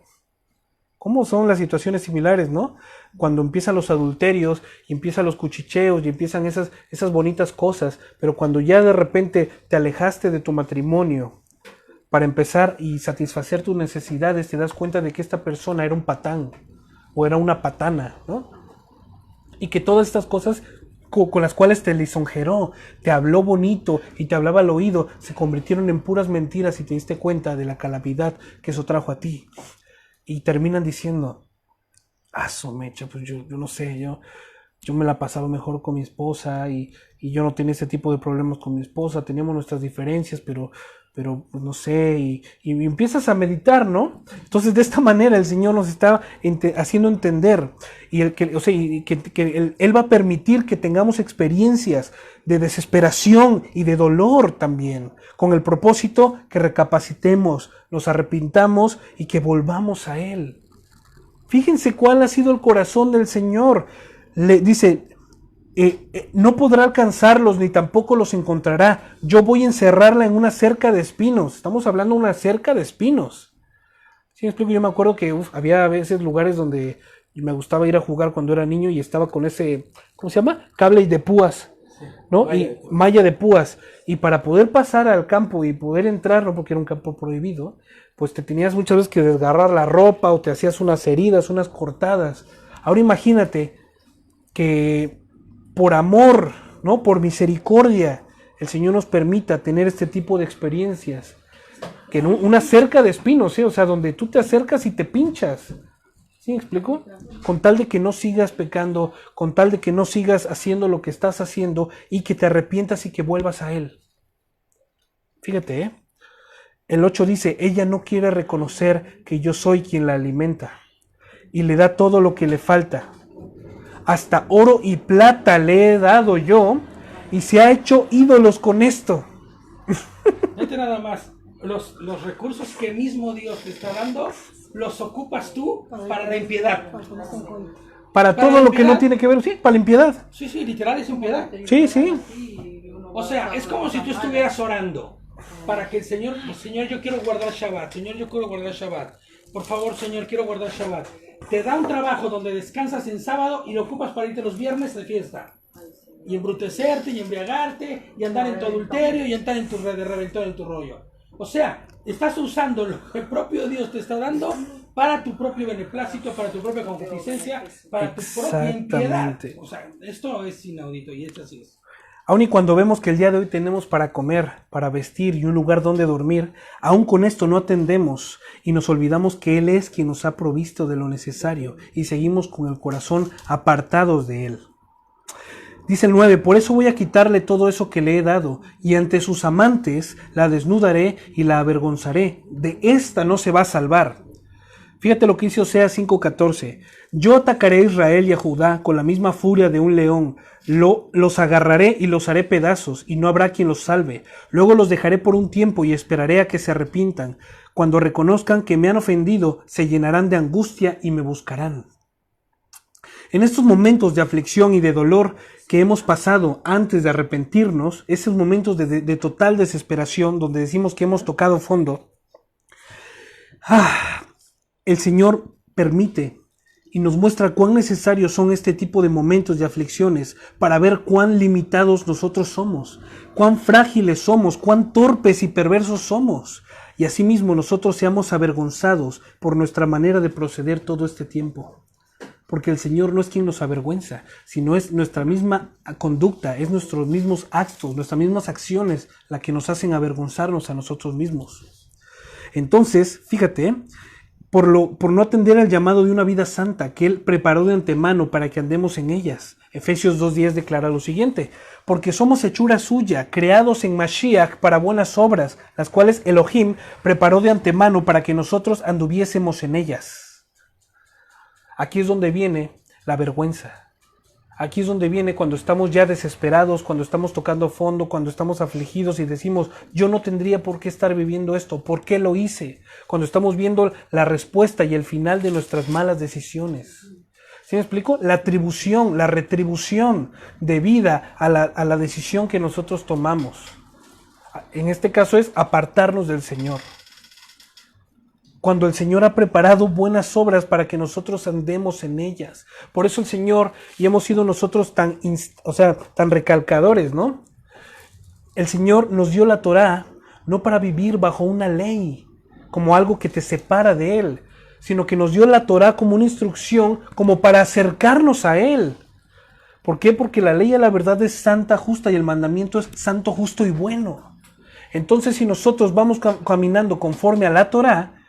¿Cómo son las situaciones similares, no? Cuando empiezan los adulterios, y empiezan los cuchicheos, y empiezan esas bonitas cosas, pero cuando ya de repente te alejaste de tu matrimonio para empezar y satisfacer tus necesidades, te das cuenta de que esta persona era un patán, o era una patana, ¿no? Y que todas estas cosas con las cuales te lisonjeró, te habló bonito y te hablaba al oído, se convirtieron en puras mentiras y te diste cuenta de la calamidad que eso trajo a ti. Y terminan diciendo, mecha, pues yo no sé, yo me la pasaba mejor con mi esposa y yo no tenía ese tipo de problemas con mi esposa, teníamos nuestras diferencias, pero pues no sé, y empiezas a meditar, ¿no? Entonces de esta manera el Señor nos está haciendo entender que Él va a permitir que tengamos experiencias de desesperación y de dolor también, con el propósito que recapacitemos, nos arrepintamos y que volvamos a Él. Fíjense cuál ha sido el corazón del Señor. Le dice, no podrá alcanzarlos ni tampoco los encontrará. Yo voy a encerrarla en una cerca de espinos. Estamos hablando de una cerca de espinos. ¿Sí me explico? Yo me acuerdo que había a veces lugares donde me gustaba ir a jugar cuando era niño y estaba con ese, ¿cómo se llama? Cable de púas, ¿no? Malla de púas. Y para poder pasar al campo y poder entrar, no porque era un campo prohibido, pues te tenías muchas veces que desgarrar la ropa o te hacías unas heridas, unas cortadas. Ahora imagínate que por amor, ¿no? Por misericordia, el Señor nos permita tener este tipo de experiencias. Que en una cerca de espinos, o sea, donde tú te acercas y te pinchas. ¿Sí me explico? Con tal de que no sigas pecando, con tal de que no sigas haciendo lo que estás haciendo y que te arrepientas y que vuelvas a Él. Fíjate, El 8 dice, ella no quiere reconocer que yo soy quien la alimenta y le da todo lo que le falta. Hasta oro y plata le he dado yo y se ha hecho ídolos con esto. Fíjate nada más, los recursos que mismo Dios te está dando, los ocupas tú para la impiedad. Para todo lo que no tiene que ver, sí, para la impiedad. Sí, literal es impiedad. Sí, sí. O sea, es como si tú estuvieras orando para que el Señor, yo quiero guardar Shabbat, Señor, yo quiero guardar Shabbat. Por favor, Señor, quiero guardar Shabbat. Te da un trabajo donde descansas en sábado y lo ocupas para irte los viernes de fiesta. Y embrutecerte y embriagarte y andar en tu adulterio y entrar en tu red de reventón, en tu rollo. O sea, estás usando lo que el propio Dios te está dando para tu propio beneplácito, para tu propia concupiscencia, para tu propia impiedad. O sea, esto es inaudito y esto así es. Aun y cuando vemos que el día de hoy tenemos para comer, para vestir y un lugar donde dormir, aún con esto no atendemos y nos olvidamos que Él es quien nos ha provisto de lo necesario y seguimos con el corazón apartados de Él. Dice el 9, por eso voy a quitarle todo eso que le he dado, y ante sus amantes la desnudaré y la avergonzaré. De esta no se va a salvar. Fíjate lo que dice Oseas 5:14. Yo atacaré a Israel y a Judá con la misma furia de un león. Los agarraré y los haré pedazos, y no habrá quien los salve. Luego los dejaré por un tiempo y esperaré a que se arrepientan. Cuando reconozcan que me han ofendido, se llenarán de angustia y me buscarán. En estos momentos de aflicción y de dolor que hemos pasado antes de arrepentirnos, esos momentos de total desesperación, donde decimos que hemos tocado fondo, el Señor permite y nos muestra cuán necesarios son este tipo de momentos de aflicciones para ver cuán limitados nosotros somos, cuán frágiles somos, cuán torpes y perversos somos, y asimismo nosotros seamos avergonzados por nuestra manera de proceder todo este tiempo. Porque el Señor no es quien nos avergüenza, sino es nuestra misma conducta, es nuestros mismos actos, nuestras mismas acciones la que nos hacen avergonzarnos a nosotros mismos. Entonces, fíjate, por no atender al llamado de una vida santa que Él preparó de antemano para que andemos en ellas. Efesios 2:10 declara lo siguiente: porque somos hechura suya, creados en Mashiach para buenas obras, las cuales Elohim preparó de antemano para que nosotros anduviésemos en ellas. Aquí es donde viene la vergüenza. Aquí es donde viene cuando estamos ya desesperados, cuando estamos tocando fondo, cuando estamos afligidos y decimos, yo no tendría por qué estar viviendo esto, ¿por qué lo hice? Cuando estamos viendo la respuesta y el final de nuestras malas decisiones. ¿Sí me explico? La atribución, la retribución debida a la decisión que nosotros tomamos. En este caso es apartarnos del Señor. Cuando el Señor ha preparado buenas obras para que nosotros andemos en ellas. Por eso el Señor, y hemos sido nosotros tan recalcadores, ¿no? El Señor nos dio la Torá no para vivir bajo una ley, como algo que te separa de Él, sino que nos dio la Torá como una instrucción, como para acercarnos a Él. ¿Por qué? Porque la ley a la verdad es santa, justa, y el mandamiento es santo, justo y bueno. Entonces, si nosotros vamos caminando conforme a la Torá,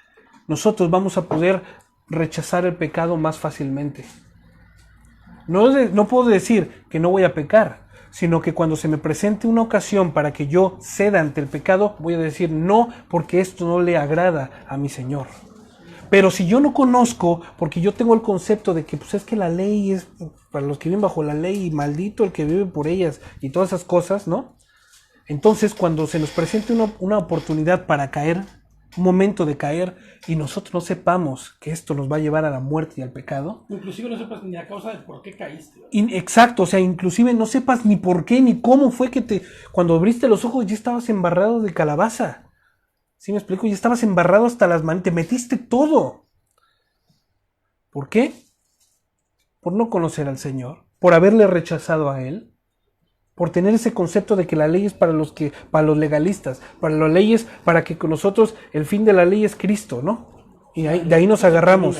nosotros vamos a poder rechazar el pecado más fácilmente. No puedo decir que no voy a pecar, sino que cuando se me presente una ocasión para que yo ceda ante el pecado, voy a decir no, porque esto no le agrada a mi Señor. Pero si yo no conozco, porque yo tengo el concepto de que pues es que la ley es para los que viven bajo la ley y maldito el que vive por ellas y todas esas cosas, ¿no? Entonces cuando se nos presente una oportunidad para caer, un momento de caer, y nosotros no sepamos que esto nos va a llevar a la muerte y al pecado. Inclusive no sepas ni la causa de por qué caíste. Exacto, o sea, inclusive no sepas ni por qué, ni cómo fue que cuando abriste los ojos ya estabas embarrado de calabaza. ¿Sí me explico? Ya estabas embarrado hasta las manos, te metiste todo. ¿Por qué? Por no conocer al Señor, por haberle rechazado a Él, por tener ese concepto de que la ley es para los legalistas, para las leyes, para que con nosotros el fin de la ley es Cristo, ¿no? Y de ahí nos agarramos.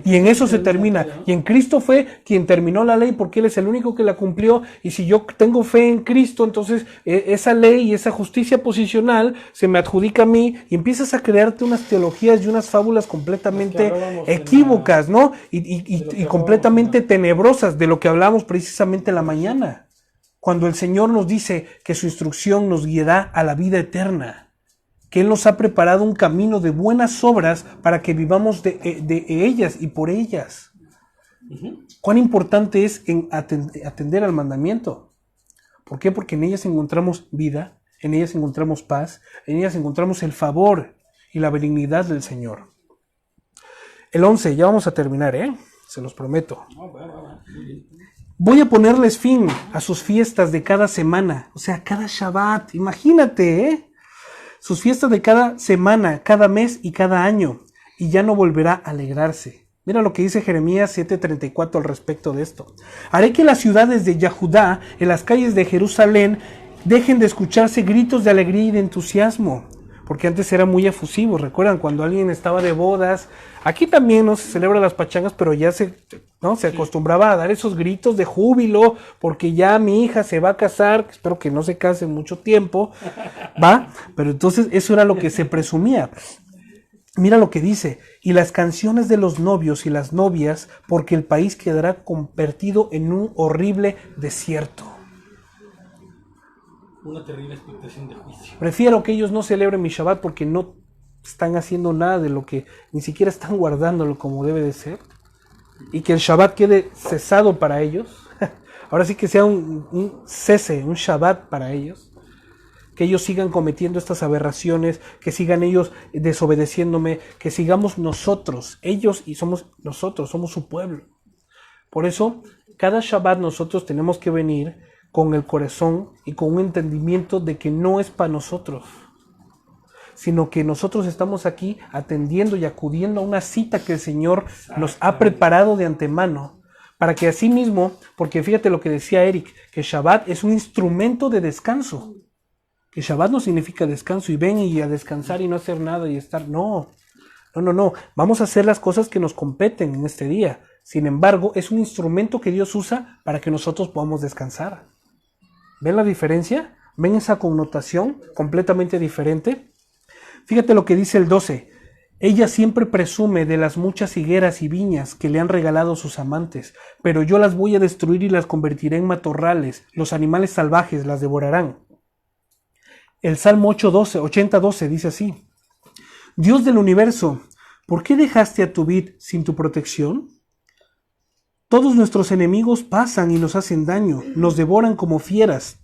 Y en eso se termina. Y en Cristo fue quien terminó la ley porque Él es el único que la cumplió. Y si yo tengo fe en Cristo, entonces esa ley y esa justicia posicional se me adjudica a mí y empiezas a crearte unas teologías y unas fábulas completamente equívocas, ¿no? Y completamente tenebrosas de lo que hablamos precisamente en la mañana. Cuando el Señor nos dice que su instrucción nos guiará a la vida eterna, que Él nos ha preparado un camino de buenas obras para que vivamos de ellas y por ellas. Cuán importante es atender al mandamiento. ¿Por qué? Porque en ellas encontramos vida, en ellas encontramos paz, en ellas encontramos el favor y la benignidad del Señor. El 11, ya vamos a terminar, se los prometo. Voy a ponerles fin a sus fiestas de cada semana, o sea, cada Shabbat, imagínate, sus fiestas de cada semana, cada mes y cada año, y ya no volverá a alegrarse. Mira lo que dice Jeremías 7:34 al respecto de esto. Haré que las ciudades de Yahudá, en las calles de Jerusalén, dejen de escucharse gritos de alegría y de entusiasmo, porque antes era muy efusivo. ¿Recuerdan cuando alguien estaba de bodas? Aquí también no se celebran las pachangas, pero ya se acostumbraba a dar esos gritos de júbilo, porque ya mi hija se va a casar, espero que no se case en mucho tiempo, ¿va? Pero entonces eso era lo que se presumía. Mira lo que dice: y las canciones de los novios y las novias, porque el país quedará convertido en un horrible desierto. Una terrible expectación de juicio. Prefiero que ellos no celebren mi Shabbat porque no están haciendo nada de lo que, ni siquiera están guardándolo como debe de ser, y que el Shabbat quede cesado para ellos. Ahora sí que sea un cese, un Shabbat para ellos, que ellos sigan cometiendo estas aberraciones, que sigan ellos desobedeciéndome, que sigamos nosotros, ellos y somos nosotros, somos su pueblo. Por eso, cada Shabbat nosotros tenemos que venir con el corazón y con un entendimiento de que no es para nosotros, sino que nosotros estamos aquí atendiendo y acudiendo a una cita que el Señor nos ha preparado de antemano, para que así mismo, porque fíjate lo que decía Eric, que Shabbat es un instrumento de descanso, que Shabbat no significa descanso y ven y a descansar y no hacer nada y estar, no, vamos a hacer las cosas que nos competen en este día, Sin embargo, es un instrumento que Dios usa para que nosotros podamos descansar. ¿Ven la diferencia? ¿Ven esa connotación completamente diferente? Fíjate lo que dice el 12. Ella siempre presume de las muchas higueras y viñas que le han regalado sus amantes, pero yo las voy a destruir y las convertiré en matorrales. Los animales salvajes las devorarán. El Salmo 80:12 dice así: Dios del universo, ¿por qué dejaste a tu vid sin tu protección? Todos nuestros enemigos pasan y nos hacen daño, nos devoran como fieras.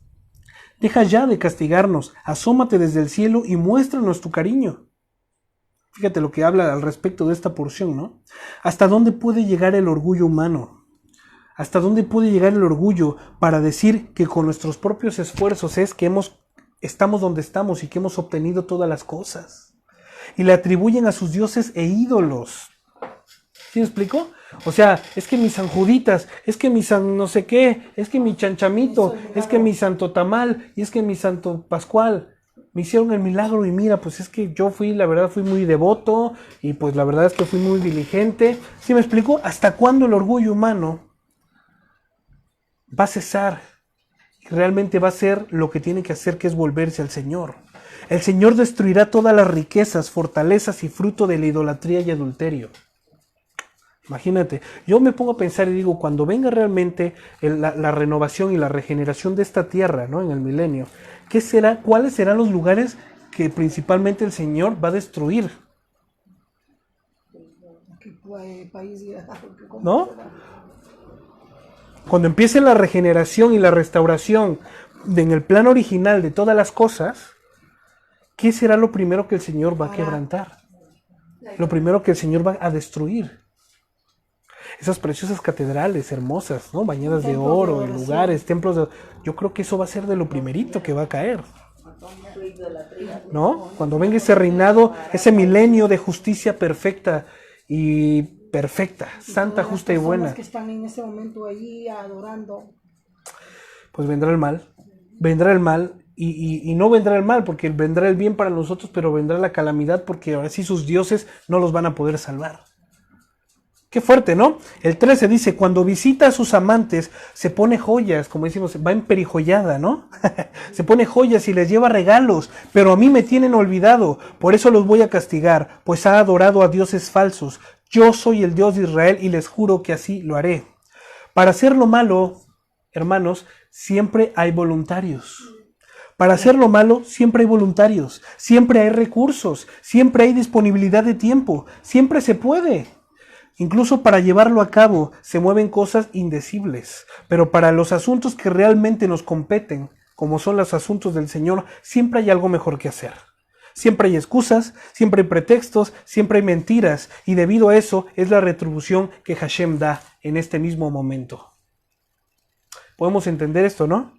Deja ya de castigarnos, asómate desde el cielo y muéstranos tu cariño. Fíjate lo que habla al respecto de esta porción, ¿no? ¿Hasta dónde puede llegar el orgullo humano? ¿Hasta dónde puede llegar el orgullo para decir que con nuestros propios esfuerzos es que estamos donde estamos y que hemos obtenido todas las cosas? Y le atribuyen a sus dioses e ídolos. ¿Sí me explico? O sea, es que mis San Juditas, es que mi San no sé qué, es que mi Chanchamito, es que mi Santo Tamal, y es que mi Santo Pascual me hicieron el milagro. Y mira, pues es que yo la verdad fui muy devoto, y pues la verdad es que fui muy diligente. ¿Sí me explico? ¿Hasta cuándo el orgullo humano va a cesar? Realmente va a hacer lo que tiene que hacer, que es volverse al Señor. El Señor destruirá todas las riquezas, fortalezas y fruto de la idolatría y adulterio. Imagínate, yo me pongo a pensar y digo, cuando venga realmente la renovación y la regeneración de esta tierra, ¿no? En el milenio, ¿cuáles serán los lugares que principalmente el Señor va a destruir? ¿No? Cuando empiece la regeneración y la restauración en el plan original de todas las cosas, ¿qué será lo primero que el Señor va a quebrantar? Lo primero que el Señor va a destruir. Esas preciosas catedrales hermosas, ¿no? Bañadas de oro, lugares, templos de... Yo creo que eso va a ser de lo primerito que va a caer, ¿no? Cuando venga ese reinado, ese milenio de justicia perfecta, santa, justa y buena. Que están en ese momento allí adorando. Pues vendrá el mal y no vendrá el mal, porque vendrá el bien para nosotros, pero vendrá la calamidad, porque ahora sí sus dioses no los van a poder salvar. Qué fuerte, ¿no? El 13 dice, cuando visita a sus amantes, se pone joyas, como decimos, va emperijollada, ¿no? Se pone joyas y les lleva regalos, pero a mí me tienen olvidado, por eso los voy a castigar, pues ha adorado a dioses falsos. Yo soy el Dios de Israel y les juro que así lo haré. Para hacer lo malo, hermanos, siempre hay voluntarios. Para hacer lo malo siempre hay voluntarios, siempre hay recursos, siempre hay disponibilidad de tiempo, siempre se puede. Incluso para llevarlo a cabo se mueven cosas indecibles, pero para los asuntos que realmente nos competen, como son los asuntos del Señor, siempre hay algo mejor que hacer. Siempre hay excusas, siempre hay pretextos, siempre hay mentiras, y debido a eso es la retribución que Hashem da en este mismo momento. Podemos entender esto, ¿no?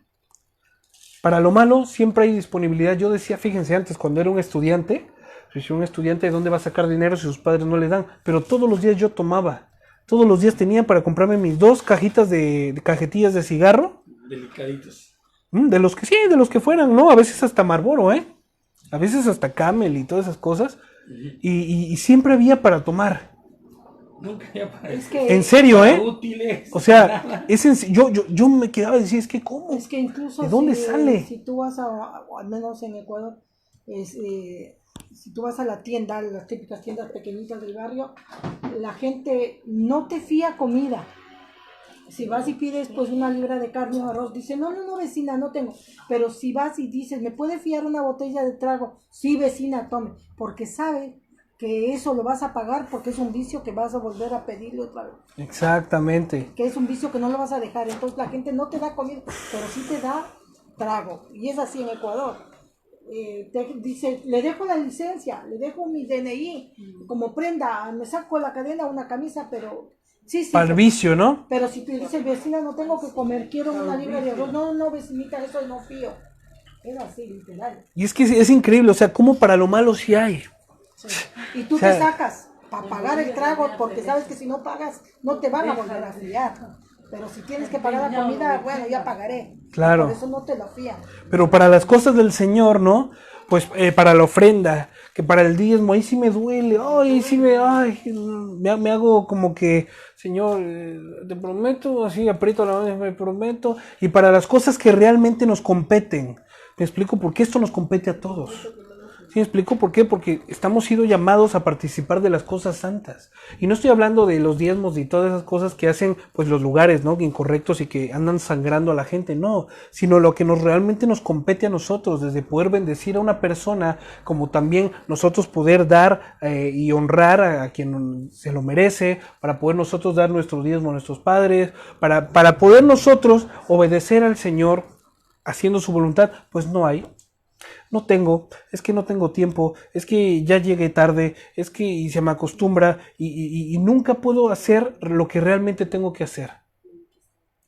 Para lo malo siempre hay disponibilidad. Yo decía, fíjense, antes cuando era un estudiante, ¿de dónde va a sacar dinero si sus padres no le dan? Pero todos los días yo tomaba. Todos los días tenía para comprarme mis 2 cajitas de cajetillas de cigarro. Delicaditos. De los que fueran, ¿no? A veces hasta Marlboro, a veces hasta Camel y todas esas cosas. Y siempre había para tomar. Nunca había para en serio, útiles, o sea, yo me quedaba a decir, es que ¿cómo? Es que incluso ¿de dónde sale? Si tú vas al menos en Ecuador, si tú vas a la tienda, las típicas tiendas pequeñitas del barrio, la gente no te fía comida. Si vas y pides pues una libra de carne o arroz, dice, no, vecina, no tengo. Pero si vas y dices, ¿me puede fiar una botella de trago? Sí, vecina, tome. Porque sabe que eso lo vas a pagar, porque es un vicio que vas a volver a pedirle otra vez. Exactamente. Que es un vicio que no lo vas a dejar. Entonces la gente no te da comida, pero sí te da trago. Y es así en Ecuador. Te dice, le dejo la licencia, le dejo mi DNI, como prenda, me saco la cadena, una camisa, pero... Sí, para el vicio, ¿no? Pero si te dice, vecina, no tengo que comer, quiero una libra de arroz. No, vecinita, eso no fío. Es así, literal. Y es que es increíble, o sea, como para lo malo sí hay. Sí. Y tú te sacas para pagar el trago, porque sabes que si no pagas, no te van a volver a fiar. Pero si tienes que pagar la comida, bueno, ya pagaré. Claro. Por eso no te lo fían. Pero para las cosas del Señor, ¿no? pues para la ofrenda, que para el diezmo, ahí sí me duele, me hago como que, Señor, te prometo, así aprieto la mano, me prometo, y para las cosas que realmente nos competen, me explico por qué esto nos compete a todos. ¿Sí me explico por qué? Porque estamos siendo llamados a participar de las cosas santas. Y no estoy hablando de los diezmos y todas esas cosas que hacen pues los lugares, ¿no?, incorrectos y que andan sangrando a la gente, no, sino lo que realmente nos compete a nosotros, desde poder bendecir a una persona, como también nosotros poder dar y honrar a quien se lo merece, para poder nosotros dar nuestro diezmo a nuestros padres, para poder nosotros obedecer al Señor haciendo su voluntad, pues no hay. No tengo, es que no tengo tiempo, es que ya llegué tarde, es que y se me acostumbra y nunca puedo hacer lo que realmente tengo que hacer.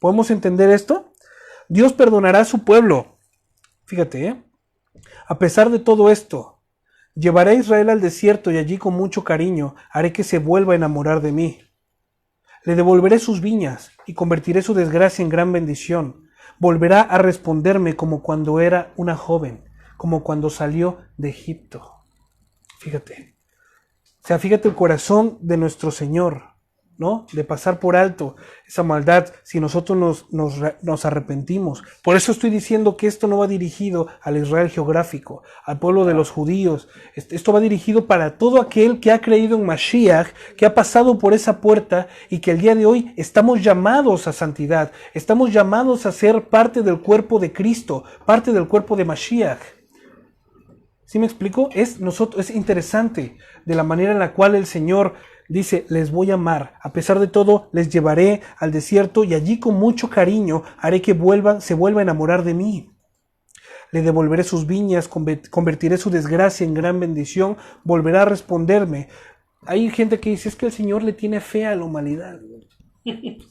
¿Podemos entender esto? Dios perdonará a su pueblo. Fíjate, a pesar de todo esto, llevaré a Israel al desierto y allí con mucho cariño haré que se vuelva a enamorar de mí. Le devolveré sus viñas y convertiré su desgracia en gran bendición. Volverá a responderme como cuando era una joven, como cuando salió de Egipto. Fíjate. O sea, fíjate el corazón de nuestro Señor, ¿no? De pasar por alto esa maldad si nosotros nos arrepentimos. Por eso estoy diciendo que esto no va dirigido al Israel geográfico, al pueblo de los judíos. Esto va dirigido para todo aquel que ha creído en Mashiach, que ha pasado por esa puerta y que el día de hoy estamos llamados a santidad. Estamos llamados a ser parte del cuerpo de Cristo, parte del cuerpo de Mashiach. ¿Sí me explico? Es interesante de la manera en la cual el Señor dice, les voy a amar, a pesar de todo les llevaré al desierto y allí con mucho cariño haré que se vuelva a enamorar de mí. Le devolveré sus viñas, convertiré su desgracia en gran bendición, volverá a responderme. Hay gente que dice, es que el Señor le tiene fe a la humanidad.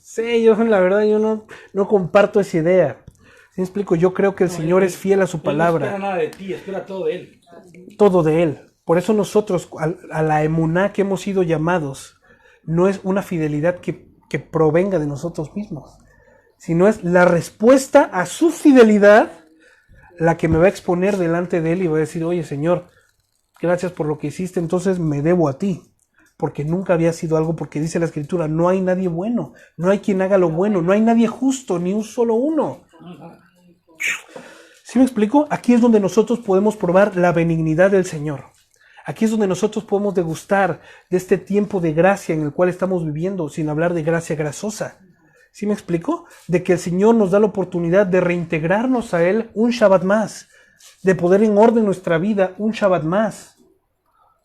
Sí, la verdad yo no comparto esa idea. ¿Sí me explico? Yo creo que el Señor es fiel a su palabra. No espera nada de ti, espera todo de Él. Todo de Él. Por eso nosotros, a la emuná que hemos sido llamados, no es una fidelidad que provenga de nosotros mismos, sino es la respuesta a su fidelidad la que me va a exponer delante de Él y va a decir, oye Señor, gracias por lo que hiciste, entonces me debo a ti, porque nunca había sido algo, porque dice la Escritura, no hay nadie bueno, no hay quien haga lo bueno, no hay nadie justo, ni un solo uno. ¿Sí me explico? Aquí es donde nosotros podemos probar la benignidad del Señor. Aquí es donde nosotros podemos degustar de este tiempo de gracia en el cual estamos viviendo, sin hablar de gracia grasosa. ¿Sí me explico? De que el Señor nos da la oportunidad de reintegrarnos a Él un Shabbat más, de poner en orden nuestra vida un Shabbat más.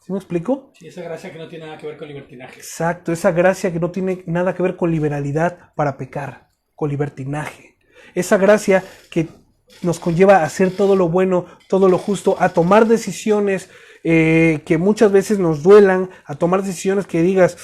¿Sí me explico? Sí, esa gracia que no tiene nada que ver con libertinaje. Exacto, esa gracia que no tiene nada que ver con liberalidad para pecar, con libertinaje. Esa gracia que nos conlleva a hacer todo lo bueno, todo lo justo, a tomar decisiones que muchas veces nos duelan, a tomar decisiones que digas,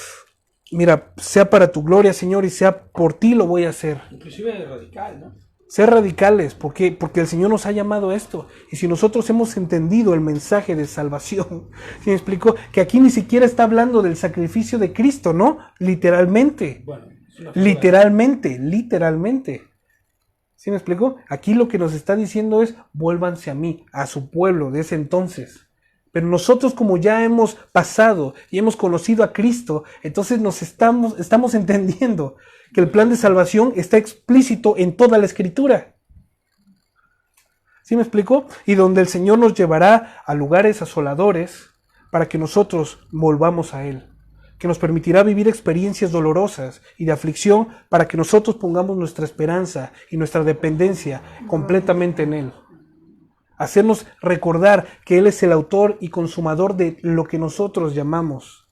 mira, sea para tu gloria, Señor, y sea por ti lo voy a hacer. Inclusive radical, ¿no? Ser radicales, porque el Señor nos ha llamado a esto. Y si nosotros hemos entendido el mensaje de salvación, ¿sí me explico? Que aquí ni siquiera está hablando del sacrificio de Cristo, ¿no? Literalmente. Bueno, literalmente. ¿Sí me explico? Aquí lo que nos está diciendo es, vuélvanse a mí, a su pueblo de ese entonces. Pero nosotros, como ya hemos pasado y hemos conocido a Cristo, entonces estamos entendiendo que el plan de salvación está explícito en toda la Escritura. ¿Sí me explico? Y donde el Señor nos llevará a lugares asoladores para que nosotros volvamos a Él. Que nos permitirá vivir experiencias dolorosas y de aflicción para que nosotros pongamos nuestra esperanza y nuestra dependencia completamente en Él. Hacernos recordar que Él es el autor y consumador de lo que nosotros llamamos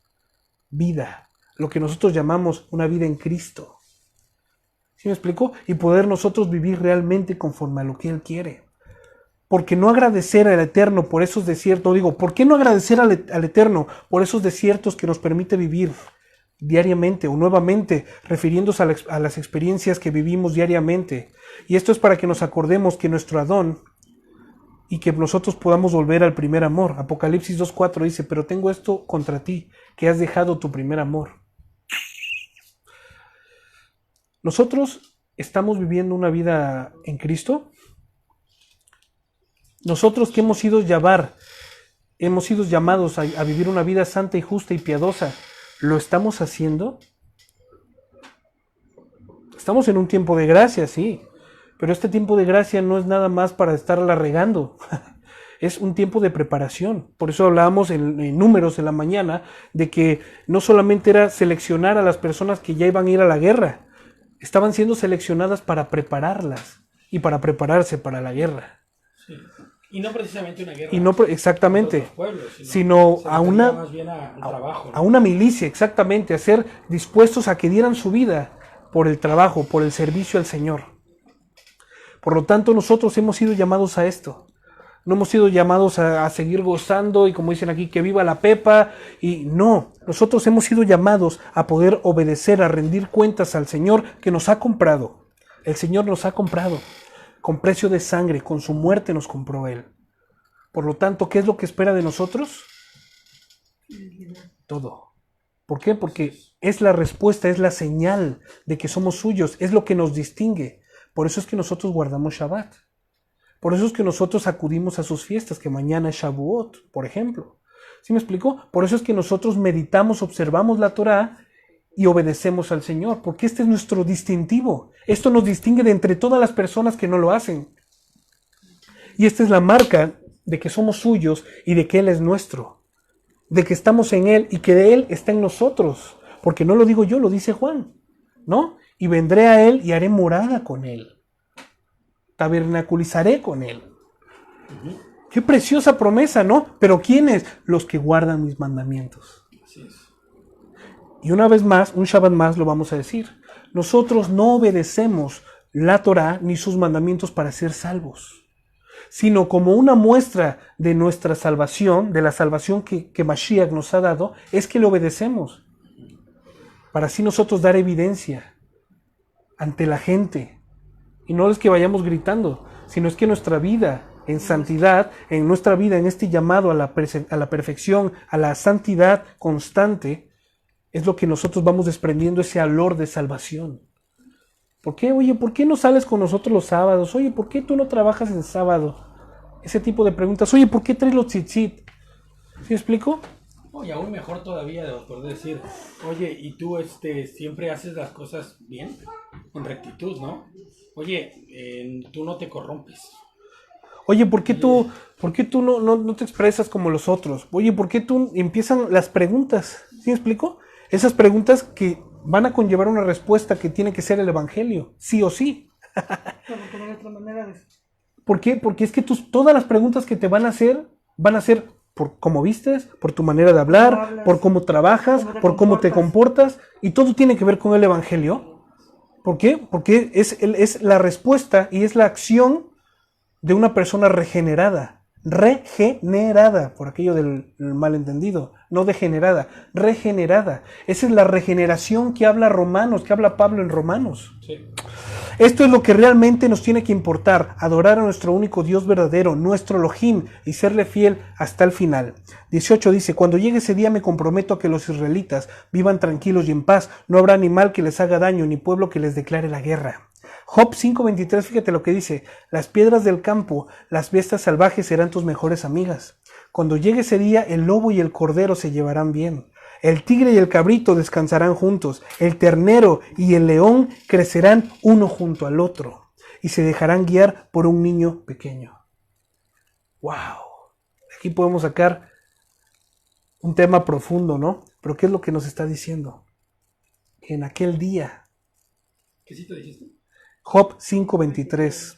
vida, lo que nosotros llamamos una vida en Cristo. ¿Sí me explico? Y poder nosotros vivir realmente conforme a lo que Él quiere. Porque no agradecer al Eterno por esos desiertos, ¿por qué no agradecer al Eterno por esos desiertos que nos permite vivir diariamente o nuevamente, refiriéndose a las experiencias que vivimos diariamente? Y esto es para que nos acordemos que nuestro Adón y que nosotros podamos volver al primer amor. Apocalipsis 2:4 dice, pero tengo esto contra ti, que has dejado tu primer amor. Nosotros estamos viviendo una vida en Cristo. Nosotros que hemos sido hemos sido llamados a vivir una vida santa y justa y piadosa. ¿Lo estamos haciendo? Estamos en un tiempo de gracia, sí, pero este tiempo de gracia no es nada más para estarla regando. Es un tiempo de preparación. Por eso hablábamos en Números en la mañana de que no solamente era seleccionar a las personas que ya iban a ir a la guerra, estaban siendo seleccionadas para prepararlas y para prepararse para la guerra. Sí. Y no precisamente una guerra. Y no exactamente, pueblos, sino a una, más bien a trabajo, ¿no? a una milicia, exactamente, a ser dispuestos a que dieran su vida por el trabajo, por el servicio al Señor. Por lo tanto, nosotros hemos sido llamados a esto. No hemos sido llamados a seguir gozando y como dicen aquí, que viva la pepa. Y no, nosotros hemos sido llamados a poder obedecer, a rendir cuentas al Señor que nos ha comprado. El Señor nos ha comprado con precio de sangre, con su muerte nos compró Él. Por lo tanto, ¿qué es lo que espera de nosotros? Todo. ¿Por qué? Porque es la respuesta, es la señal de que somos suyos, es lo que nos distingue. Por eso es que nosotros guardamos Shabbat. Por eso es que nosotros acudimos a sus fiestas, que mañana es Shavuot, por ejemplo. ¿Sí me explico? Por eso es que nosotros meditamos, observamos la Torá y obedecemos al Señor, porque este es nuestro distintivo. Esto nos distingue de entre todas las personas que no lo hacen. Y esta es la marca de que somos suyos y de que Él es nuestro. De que estamos en Él y que de Él está en nosotros. Porque no lo digo yo, lo dice Juan, ¿no? Y vendré a Él y haré morada con Él. Tabernaculizaré con Él. Qué preciosa promesa, ¿no? Pero ¿quiénes? Los que guardan mis mandamientos. Así es. Y una vez más, un Shabbat más lo vamos a decir. Nosotros no obedecemos la Torá ni sus mandamientos para ser salvos, sino como una muestra de nuestra salvación, de la salvación que Mashiach nos ha dado, es que le obedecemos. Para así nosotros dar evidencia ante la gente. Y no es que vayamos gritando, sino es que nuestra vida en santidad, en nuestra vida, en este llamado a la perfección, a la santidad constante, es lo que nosotros vamos desprendiendo ese olor de salvación. ¿Por qué? Oye, ¿por qué no sales con nosotros los sábados? Oye, ¿por qué tú no trabajas en sábado? Ese tipo de preguntas. Oye, ¿por qué traes los tzitzit? ¿Sí me explico? Y aún mejor todavía, por decir, oye, y tú siempre haces las cosas bien, con rectitud, ¿no? Oye, tú no te corrompes. Oye, ¿por qué tú no te expresas como los otros? Oye, ¿por qué tú empiezan las preguntas? ¿Sí me explico? Esas preguntas que van a conllevar una respuesta que tiene que ser el Evangelio, sí o sí. Pero de otra manera de... ¿Por qué? Porque es que todas las preguntas que te van a hacer por cómo vistes, por tu manera de hablar, por cómo trabajas, por cómo te comportas, y todo tiene que ver con el Evangelio. ¿Por qué? Porque es la respuesta y es la acción de una persona regenerada, por aquello del malentendido, no degenerada, regenerada. Esa es la regeneración que habla Romanos, que habla Pablo en Romanos. Sí. Esto es lo que realmente nos tiene que importar, adorar a nuestro único Dios verdadero, nuestro Elohim, y serle fiel hasta el final. 18 dice, cuando llegue ese día me comprometo a que los israelitas vivan tranquilos y en paz, no habrá animal que les haga daño, ni pueblo que les declare la guerra. Job 5:23, fíjate lo que dice, las piedras del campo, las bestias salvajes serán tus mejores amigas. Cuando llegue ese día, el lobo y el cordero se llevarán bien. El tigre y el cabrito descansarán juntos, el ternero y el león crecerán uno junto al otro, y se dejarán guiar por un niño pequeño. ¡Wow! Aquí podemos sacar un tema profundo, ¿no? Pero ¿qué es lo que nos está diciendo? Que en aquel día... ¿Qué sí te dijiste? Job 5:23.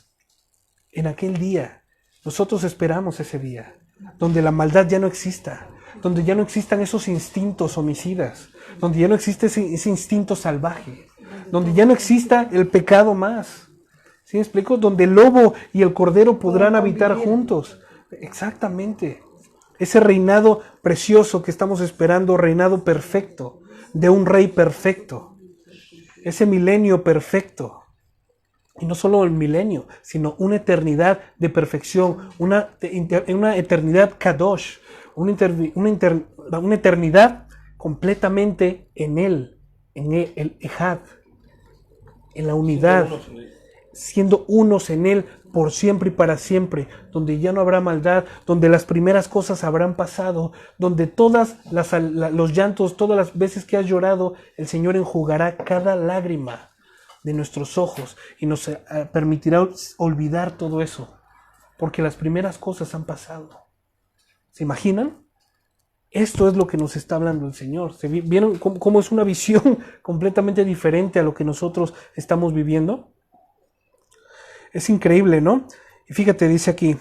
En aquel día, nosotros esperamos ese día, donde la maldad ya no exista, donde ya no existan esos instintos homicidas, donde ya no existe ese instinto salvaje, donde ya no exista el pecado más. ¿Sí me explico? Donde el lobo y el cordero podrán habitar juntos. Exactamente. Ese reinado precioso que estamos esperando, reinado perfecto, de un rey perfecto. Ese milenio perfecto. Y no solo el milenio, sino una eternidad de perfección, una eternidad kadosh, una eternidad completamente en Él, en el Ejad, en la unidad, siendo unos en Él por siempre y para siempre, donde ya no habrá maldad, donde las primeras cosas habrán pasado, donde los llantos, todas las veces que has llorado, el Señor enjugará cada lágrima de nuestros ojos y nos permitirá olvidar todo eso, porque las primeras cosas han pasado. ¿Se imaginan? Esto es lo que nos está hablando el Señor. ¿Vieron cómo es una visión completamente diferente a lo que nosotros estamos viviendo? Es increíble, ¿no? Y fíjate, dice aquí,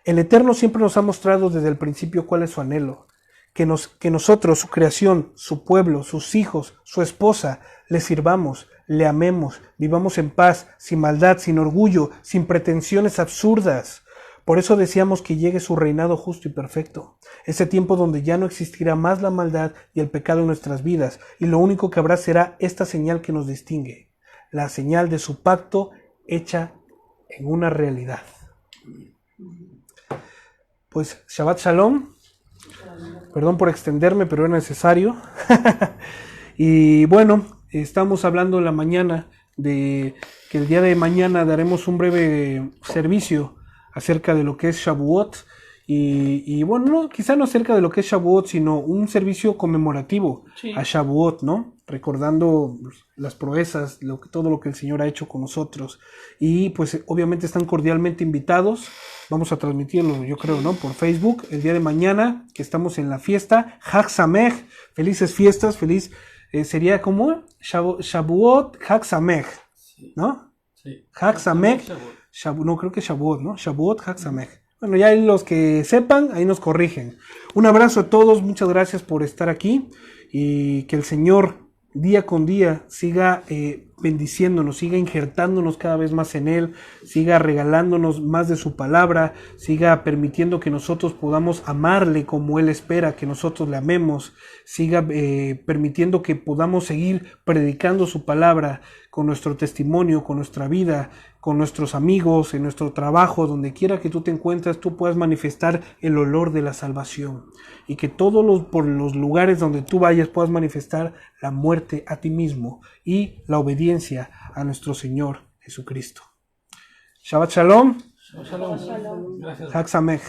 el Eterno siempre nos ha mostrado desde el principio cuál es su anhelo, que nosotros, su creación, su pueblo, sus hijos, su esposa, le sirvamos, le amemos, vivamos en paz, sin maldad, sin orgullo, sin pretensiones absurdas. Por eso deseamos que llegue su reinado justo y perfecto, ese tiempo donde ya no existirá más la maldad y el pecado en nuestras vidas, y lo único que habrá será esta señal que nos distingue, la señal de su pacto hecha en una realidad. Pues Shabbat Shalom, perdón por extenderme, pero era necesario. Y bueno, estamos hablando en la mañana de que el día de mañana daremos un breve servicio acerca de lo que es Shavuot. Y bueno, no, quizá no acerca de lo que es Shavuot, sino un servicio conmemorativo a Shavuot, ¿no? Recordando las proezas, todo lo que el Señor ha hecho con nosotros. Y pues obviamente están cordialmente invitados. Vamos a transmitirlo, yo creo, ¿no? Por Facebook, el día de mañana, que estamos en la fiesta. Hag Samech, felices fiestas, sería como Shavuot, Hag Samech, ¿no? Sí. Hag Samech, no, creo que Shavuot, ¿no? Shavuot, Hag Samech. Bueno, ya los que sepan, ahí nos corrigen. Un abrazo a todos, muchas gracias por estar aquí y que el Señor día con día siga bendiciéndonos, siga injertándonos cada vez más en Él, siga regalándonos más de su palabra, siga permitiendo que nosotros podamos amarle como Él espera que nosotros le amemos, siga permitiendo que podamos seguir predicando su palabra con nuestro testimonio, con nuestra vida, con nuestros amigos, en nuestro trabajo, donde quiera que tú te encuentres, tú puedas manifestar el olor de la salvación y que por los lugares donde tú vayas puedas manifestar la muerte a ti mismo y la obediencia a nuestro Señor Jesucristo. Shabbat Shalom. Shalom. Gracias. Hag Samech.